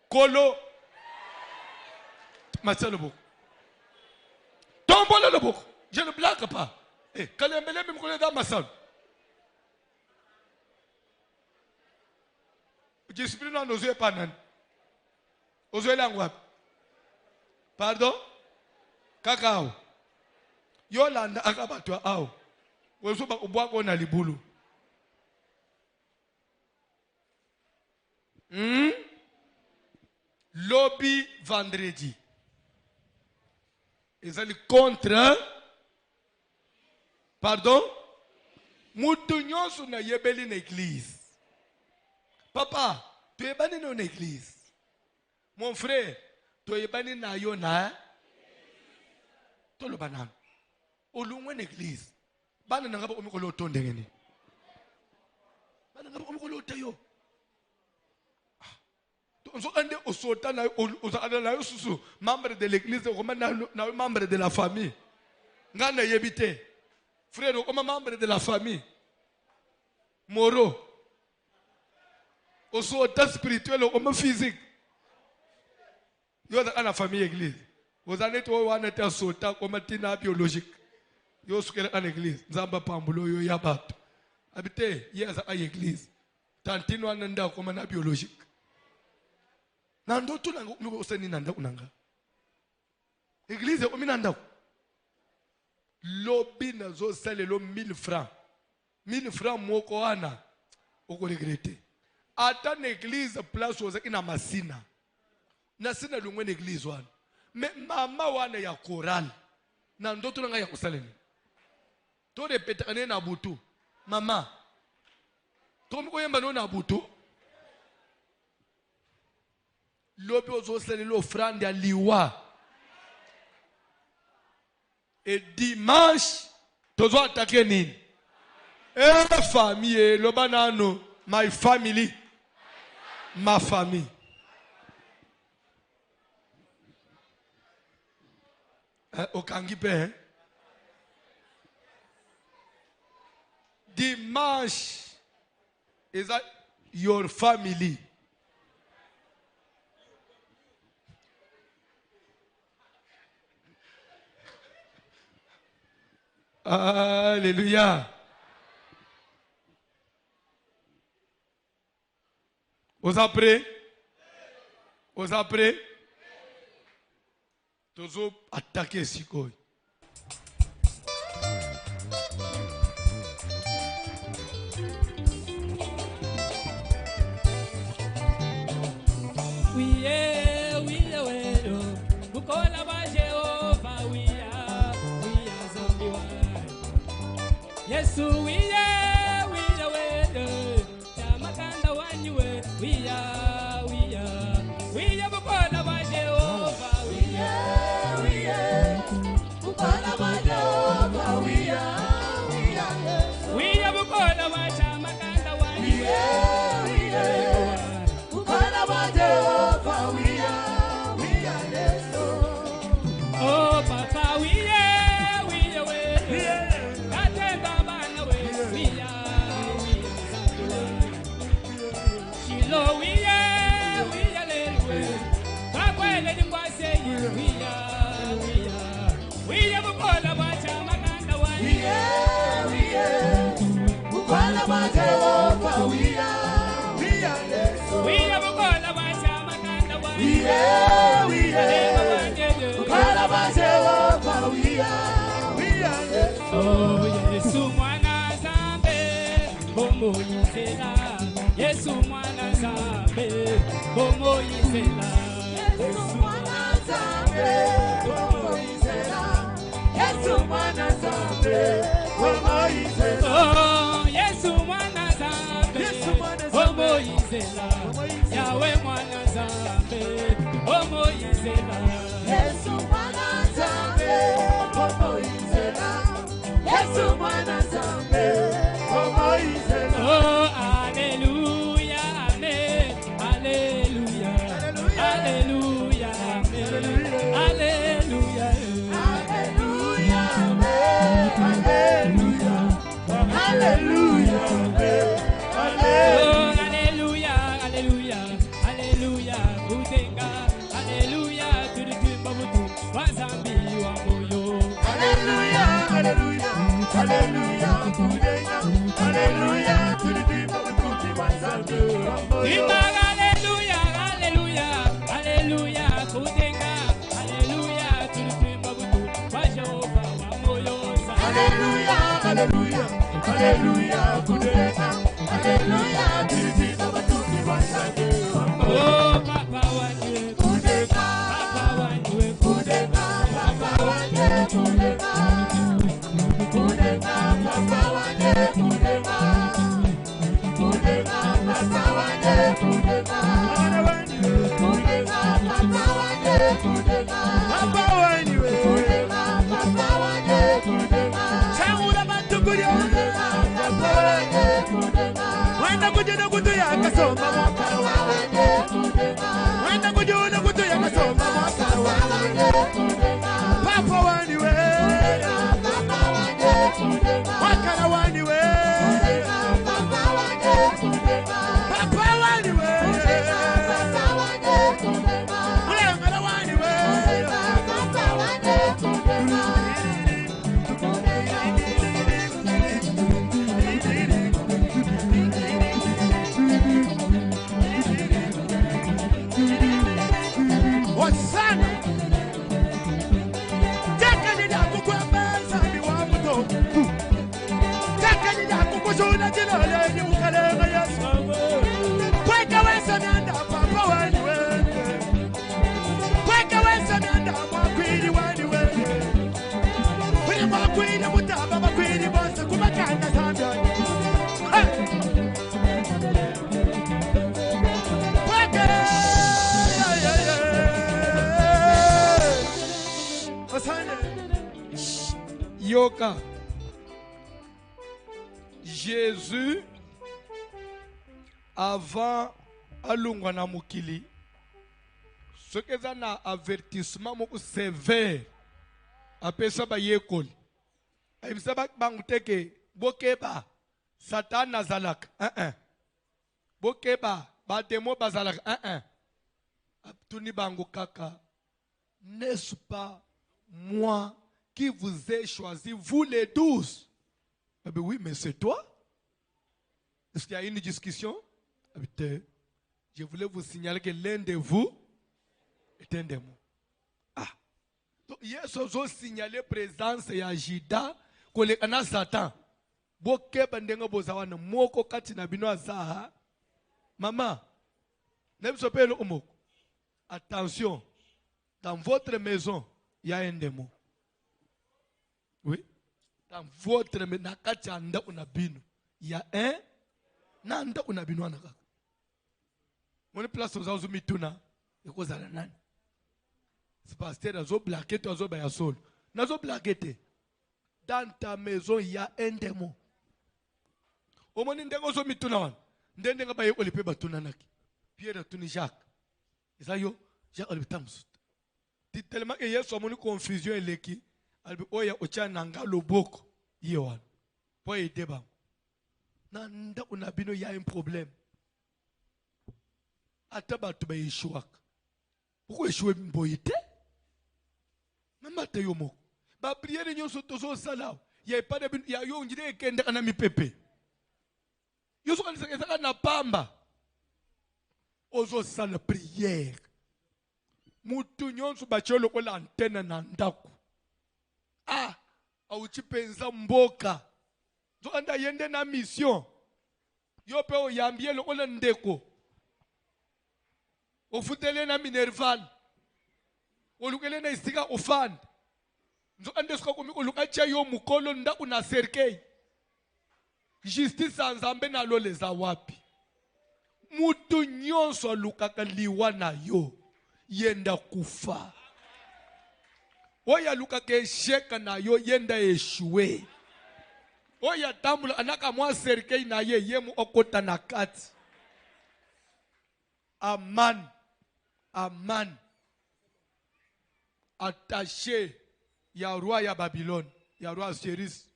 Kolo. Masalo boko. Tombola le boko. Je ne blague pas. Kalembele me mkole da masalo. Discipline on n'ose pas nan. Ose langwa. Pardon? Kakao. Yolanda akabatwa ao. Weso ba ubwako na libulu. Lobby vendredi. Ils allaient contre. Pardon? Mutu nyonso na yebeli na église. Papa, tu es banni dans l'église. Mon frère, tu es banni na yo na. Tolo banan. Olungwe l'église. Bana ngaba omikolo tonde ngene. Bana ngaba omikolo tayo. So ande osota na osada na susu membre de l'église comme na membre de la famille. Ngana yebite. Frère comme membre de la famille. Moro. Osota spirituel comme physique. Yo dans la famille église. Vous en êtes où on était osota comme tina biologique. Yo sukela en église. Nzamba pambulo yo yabato. Habité, hier à l'église. Tantino ananda comme un biologique. Nando tu nous oseni nanda unanga. Église o minanda. Lobi nazo sale lo 1000 francs. 1000 francs moko ana. Oko regretter. Ata l'église place oza ina masina. Na sina lungwe l'église wana. Mais mama wana ya choral. Nando tu nanga ya kusaleni. To repeta ane na butu. Mama. Tomi koyemba no na butu. Lobi ozo sale lo offrande ya liwa. Et dimanche, tozo attaquer nini? Famille, le banano, my family, ma famille. Okangipe, hein? Dimanche, is that your family? Alléluia. Vous après? Vous après? Toujours attaquer Sikoy. Oui, oui, vous collabez Jéhovah, oui, yes, we Jamakanda wanyu we bukola ba Jehovah bukola ba Jehovah bukola ba Jamakanda wanyu bukola ba Jehovah oh papa we oh Yesu mwana zambe bomo yizela Yesu mwana zambe bomo yizela Yesu mwana zambe bomo yizela Yesu mwana zambe bomo yizela oh Yesu mwana zambe bomo yizela Yawe mwana zambe bomo yizela Yesu mwana zambe bomo yizela Yesu mwana zambe bomo yizela oh hallelujah amen hallelujah hallelujah amen hallelujah hallelujah amen hallelujah hallelujah amen hallelujah hallelujah hallelujah utenga hallelujah tulitimba mutu wazambi wa moyo hallelujah hallelujah hallelujah utenga hallelujah tulitimba mutu wazambi wa moyo hallelujah hallelujah hallelujah utenga hallelujah tulitimba mutu wa Jehova wa moyo hallelujah hallelujah hallelujah utenga hallelujah tulitimba mutu wazambi wa moyo oh papa wangu kudeka papa wangu kudeka papa wangu kudeka kudeka papa wangu kudeka kudeka papa wangu kudeka kudeka papa wangu kudeka papa wangu kudeka papa wangu kudeka shaura matuguri kudeka papa wangu kudeka wenda kujena kutu yakasoma mwaka wangu kudeka wenda kujuna kutu yakasoma mwaka wangu papa wangu papa wangu wakala wangu papa wangu papa wangu ulangala wangu papa wangu Yoka. Jésus, avant alungwa na mukili, ce que ça na avertissement moko sévère, après ça ba yekoli. Aïe ça ba banguteke bokeba Satan nazalak bokeba ba demo bazalak Abtuni bango kaka. N'est-ce pas moi qui vous ai choisi, vous les 12? Ah ben oui, mais c'est toi. Est-ce qu'il y a une discussion? Ah ben, je voulais vous signaler que l'un de vous est un démon. Ah. Donc, hier, j'ai signalé présence et Ajida, kolekana Satan. Boke bandenga bozawana moko kati na bino azaha. Maman, n'ebisopelo omoko. Attention, dans votre maison, il y a un démon. Oui. Dans votre maison, il y a un. Nanda unabino anaka. Mon place aux autres mituna. Et cause à la nan. C'est parce que dans blaguette, dans bayasol. Dans blaguette. Dans ta maison, il y a un démon. Au moment où on mituna, ndenga baye olipe batuna naki. Pierre tuni Jacques. Isayo, Jacques olipitamsut. Dit tellement que hier soit mon confusion et l'équipe. Albi oya ocha nanga loboko yewan po edeba nanda unabino ya un problème ataba to ba yeshuak pourquoi yeshuwe mboyite mama te yomo ba prière nyoso tozo sala ya pas de ya yo njide kende kana mipepe yoso kanisa na pamba ozo sala prière mutu nyonso ba cholo ko l'antenne na ndaku. Ah, auchi penza mboka. Zo anda yende na mission. Yo pe o yambie lo kola ndeko. O futele na minerval. O lukele na istika ofan. Zo ande sko komi o lukacha yo mukolo nda una serkei. Justice anzambe na lo leza wapi. Mutu nyonso lukaka liwa na yo. Yenda kufa. Oya luka ke sheka na yo yenda eshue. Oya tambula anaka mwa serkei na ye yemu okota na kati. Aman. Aman. Attaché ya roi ya Babylone. Ya roi Assyris.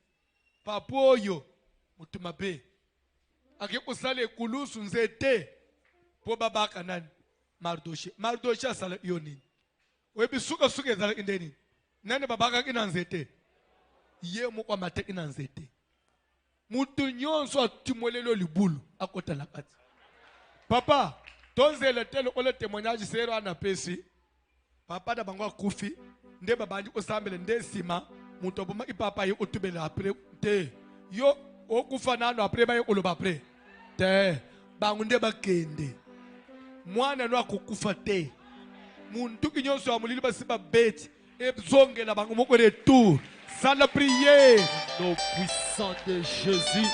Papoyo. Mutumabe. Ake kusale kulusu nzete. Po baba kanani. Mardoche. Mardoche asala yoni. Webi suka zala indeni. Nene babaka kinanzete. Ye mukwa mate kinanzete. Mutu nyonso atimolelo libulu akota la kati. Papa, tonze le telo ole témoignage sero ana pesi. Papa da bangwa kufi, nde babanji osambele nde sima, mutu obuma ipapa ye otubele apre te. Yo okufa nano apre ba ye oloba apre. Te, bangu nde bakende. Mwana no akukufa te. Muntu kinyonso amulili basiba beti. Et la banque retour. Sans la prière. Au puissant de Jésus.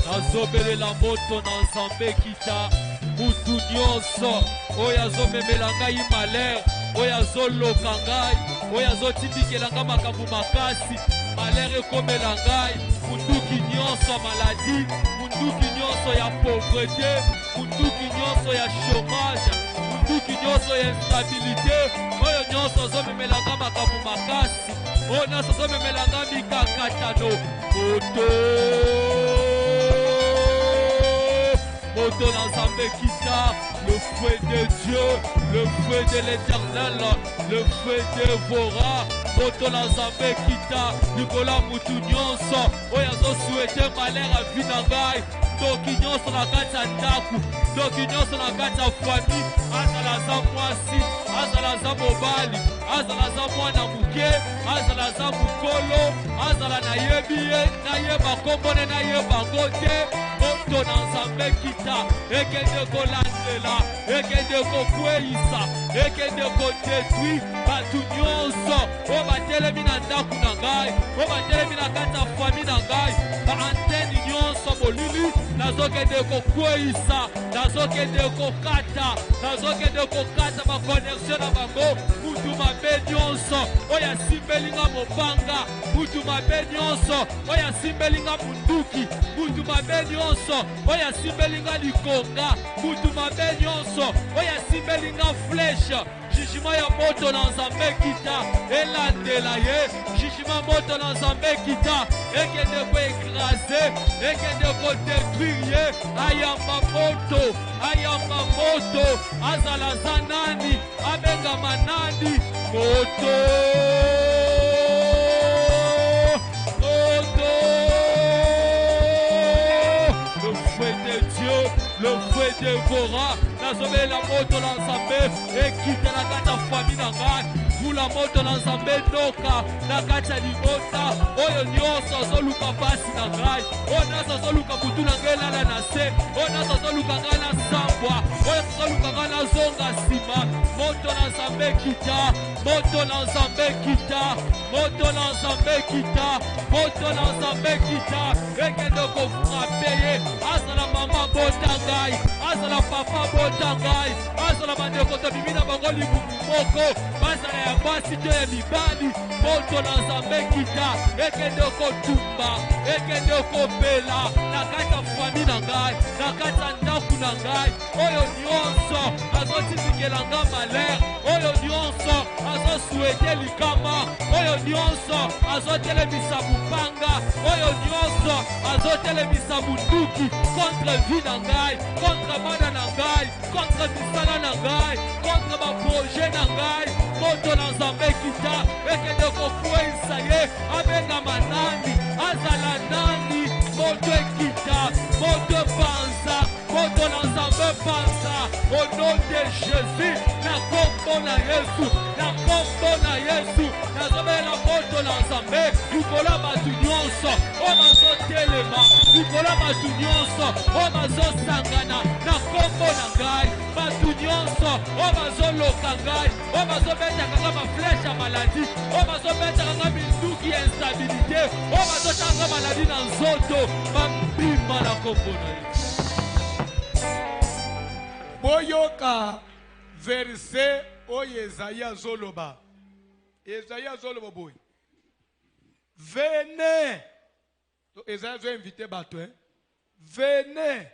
Nazobele la moto na nzambe kita. Mutu nyonso. Oya zo memelanga yi malheur. Oya zo lokangai. Oya zo tibikela makambu makasi. Malheur ekomela ngai. Mutu nyonso maladie. Mutu nyonso ya pauvreté. Mutu nyonso ya chômage. Mutu nyonso ya instabilité. Oyo nyonso zo memelanga makambu makasi. Oyo nyonso zo memelanga mikakatano. Moto na nzambe kita. Le feu de Dieu, le feu de l'Éternel, le feu dévora. Moto na nzambe kita. Nikola mutu nyonso. Oyo zo souhaiter malheur à vie na ngai. Toki nyonso na kati ya ndaku. Toki nyonso na kati ya famille. Azala za mwasi, azala za mobali, azala za mwana muke, azala za mukolo, azala na yebi ye, na yeba kombo ne na yeba ngote. moto na nzambe kita ekende kolandela ekende kokweyisa ekende kodetruire bato nyonso oyo batelemi na ndako na ngai oyo batelemi na kati ya fami na ngai baantene nyonso bolili nazokende kokweyisa nazokende kokata bakoneksio na bango mutu mabe nyonso oyo asimbelinga mopanga mutu mabe nyonso oyo asimbelinga munduki mutu mabe nyonso oyo asimbelinga likonga mutu mabe nyonso oyo asimbelinga fleshe jugement ya moto na nzambe kita elandela ye jugement moto na nzambe kita ekende koekrase ekende kodetruire ye ayamba moto azala za nani abengama nani moto le feu de Dieu le feu dévora nazobela moto na nzambe ekite na kati ya fami na ngai vula moto na nzambe noka na kati ya libota oyo nyonso azoluka pasi na ngai oyo nyonso azoluka butu na ngai elala na se oyo nyonso azoluka ngai na sambwa oyo azoluka ngai nazonga nsima moto na nzambe kita moto na nzambe kita moto na nzambe kita moto na nzambe kita ekende kofrape ye azala mama bota ngai azala papa bota ngai azala bandeko tobimi na bango libumu moko bazala ya basi to ya mibali moto na nzambe kita ekende kotumba ekende kopela na kati ya fami na ngai na kati ya ndako na ngai oyo nyonso azotifikela nga malere oyo nyonso azosuete likama oyo nyonso azotelemisa bupanga oyo nyonso azotelemisa bunduki contre vi na ngai contre bana na ngai contre misala na ngai contre baproje na ngai moto na nzambe kita ekende kokweyisa ye abengama nani azala nani moto ekita moto panza moto na nzambe panza au nom de Jésus na kombo na Yesu na kombo na Yesu nazobela moto na nzambe likola bato nyonso oyo bazotelema likola bato nyonso oyo bazosangana na kombo na ngai bato nyonso oyo bazoloka ngai oyo bazobetaka nga bafleshe ya maladi oyo bazobetaka nga minduki ya instabilité oyo bazotaka nga maladi na nzoto bambima na kombo na Yesu. Boyoka verset oyo Esaïe azoloba boy venez Esaïe azo invité bato venez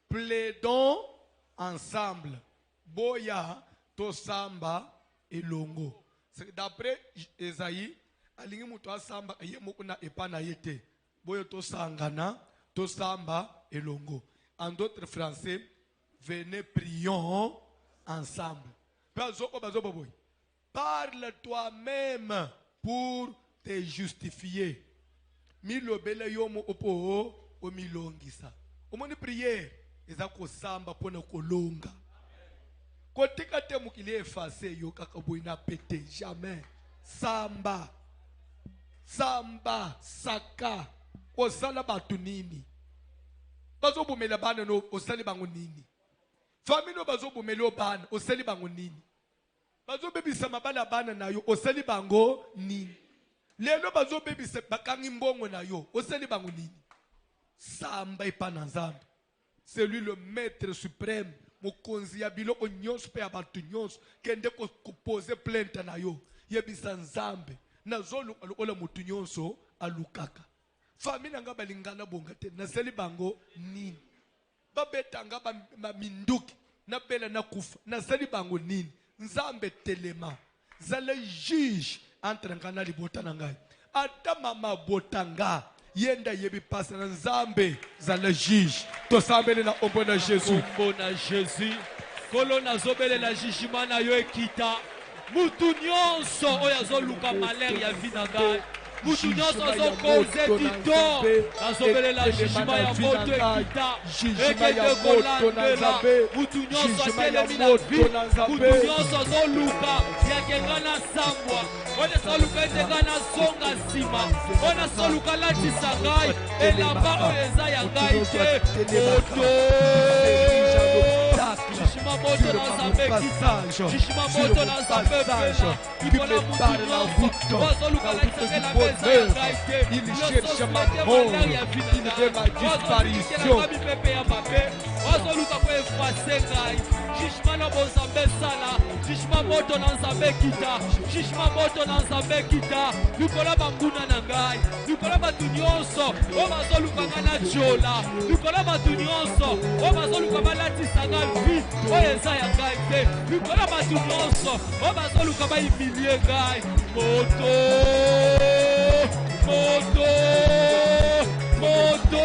plaidons ensemble boya tosamba elongo d'après Esaïe alingi mutu asamba ye moko na epa na ye te boyo tosangana tosamba elongo en d'autres français venez prions ensemble. Parle toi-même pour te justifier. Milobele yomo opo o milongisa. Omoni prière eza ko samba pona kolonga. Kotika te mukili effacer yo kaka boina pété jamais. Samba saka osala batu nini. Bazo bomela bana no osali bango nini. Famille bazo bomelo bana osali bango nini. Bazo bebisa mabala bana na yo osali bango nini. Lelo bazo bebisa bakangi mbongo na yo osali bango nini. Samba epana nzambe. C'est lui le maître suprême. Mokonzi ya biloko nyonso pe ya batu nyonso kende ko poser plainte na yo. Yebisa nzambe na zolo alokola mutu nyonso alukaka. Famille nga balingana bonga te nasali bango nini. Babetanga ba minduki na bela na kufa nasali bango nini. Nzambe telema zale juge entre ngana libota na ngai ata mama botanga yenda yebi pasa na nzambe zale juge to sambele na ombo na Jésus kolo na zobele la jugement na yo ekita mutu nyonso oyo azoluka malere ya vi na ngai mutu nyonso azokoze dito nazobelela jugema ya moto ekita ekende kolandela mutu nyonso atelemi na vi mutu nyonso azoluka yakenga na sambwa oyo azoluka ete nga nazonga nsima oyo azoluka latisa ngai elamba oyo eza ya ngai te moto jugema moto na nzambe kita jugema moto na nzambe pela likola mutu nyonso bazoluka latisa elamba eza ya ngai te nyonso malere ya vi na ngai bazoluka mipepe ya mabe bazoluka koefase ngai jugema na bonzambe sala jugema moto na nzambe kita jugema moto na nzambe kita likola banguna na ngai likola bato nyonso oyo bazoluka ngai na jola likola bato nyonso oyo bazoluka balatisa ngai vi oyo eza ya ngai te likola bato nyonso oyo bazoluka baimilie ngai moto moto moto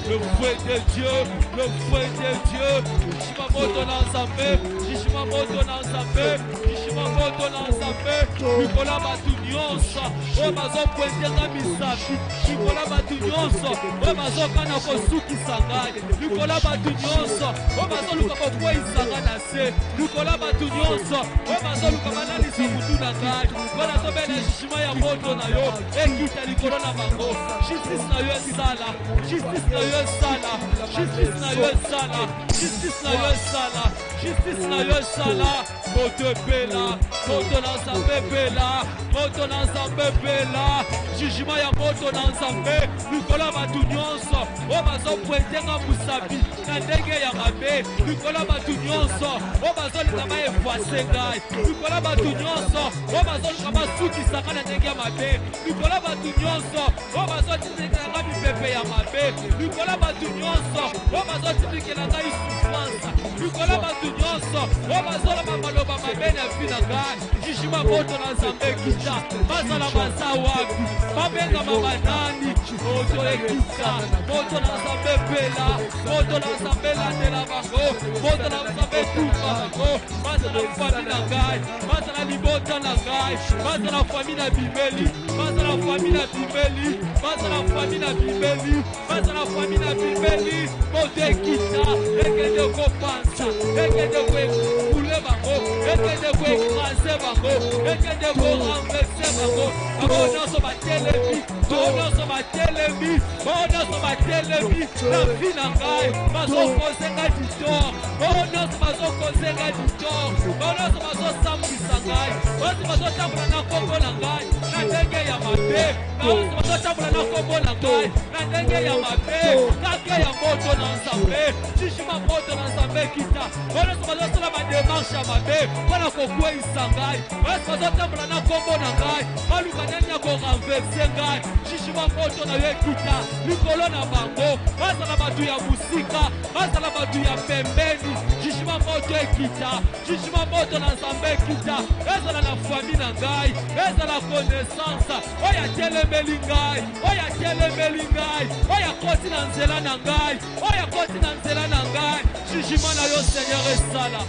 le fouet de Dieu, le fouet de Dieu. Jishimamoto na nzambe, Jishimamoto na nzambe, Jishimamoto na nzambe. Likola batu nyonso, oyo bazopwentenga misapi. Likola batu nyonso, oyo bazokana kosukisa ngai. Likola batu nyonso, oyo bazoluka kokweyisa ngai na se. Likola batu nyonso, oyo bazoluka balalisa mutu na ngai. Wana tobela jishima ya moto na yo, ekita likolo na bango. Justice na yo esala, justice na yo esala, justice na yo esala, justice na yo esala, justice na yo esala. Moto pela, moto na nzambe pela, moto na nzambe pela. Jugement ya moto na nzambe, likola batu nyonso, oyo bazopwentenga musapi na ndenge ya mabe. Likola batu nyonso, oyo bazolinga baefase ngai. Likola batu nyonso, oyo bazoluka basukisaka na ndenge ya mabe. Likola batu nyonso, oyo bazotindikela mipepe ya mabe. Likola batu nyonso, oyo bazotindikela ngai souffrance. Likola batu nyonso, oyo bazoloba maloba mabe na vi na ngai. Jugement moto na nzambe kita, bazala baza wapi? Babengama banani? Moto ekita, moto na nzambe pela, moto na nzambe landela bango, moto na nzambe tuka bango. Bazala fami na ngai, bazala libota na ngai, bazala fami na bibeli, bazala fami na bibeli, bazala fami na bibeli, bazala fami na bibeli. Moto ekita, ekende kopanza, ekende koekule bango, ekende koekrase bango, ekende korenverse bango. Bango nyonso batelemi, bango nyonso batelemi, bango nyonso batelemi na vi na ngai, bazokose ngai ditort, bango nyonso bazokose ngai ditort, bango nyonso bazosambwisa ngai, bango bazotambola na kombo na ngai na ndenge ya mabe, bango bazotambola na kombo na ngai na ndenge ya mabe. Kaka ya moto na nzambe, jugement moto na nzambe kita, bango nyonso bazosala bademarshe ya mabe mpona kokweyisa ngai, bango bazotambola na kombo na ngai baluka ndenge ya korenverse ngai. Jugement moto na yo ekita likolo na bango, bazala bato ya musika, bazala bato ya pembeni. Jugement moto ekita, jugement moto na nzambe ekita, ezala na fami na ngai, ezala connaissance oyo atelemeli ngai, oyo atelemeli ngai, oyo akoti na nzela na ngai, oyo akoti na nzela na ngai. Jugement na yo Seigneur esala.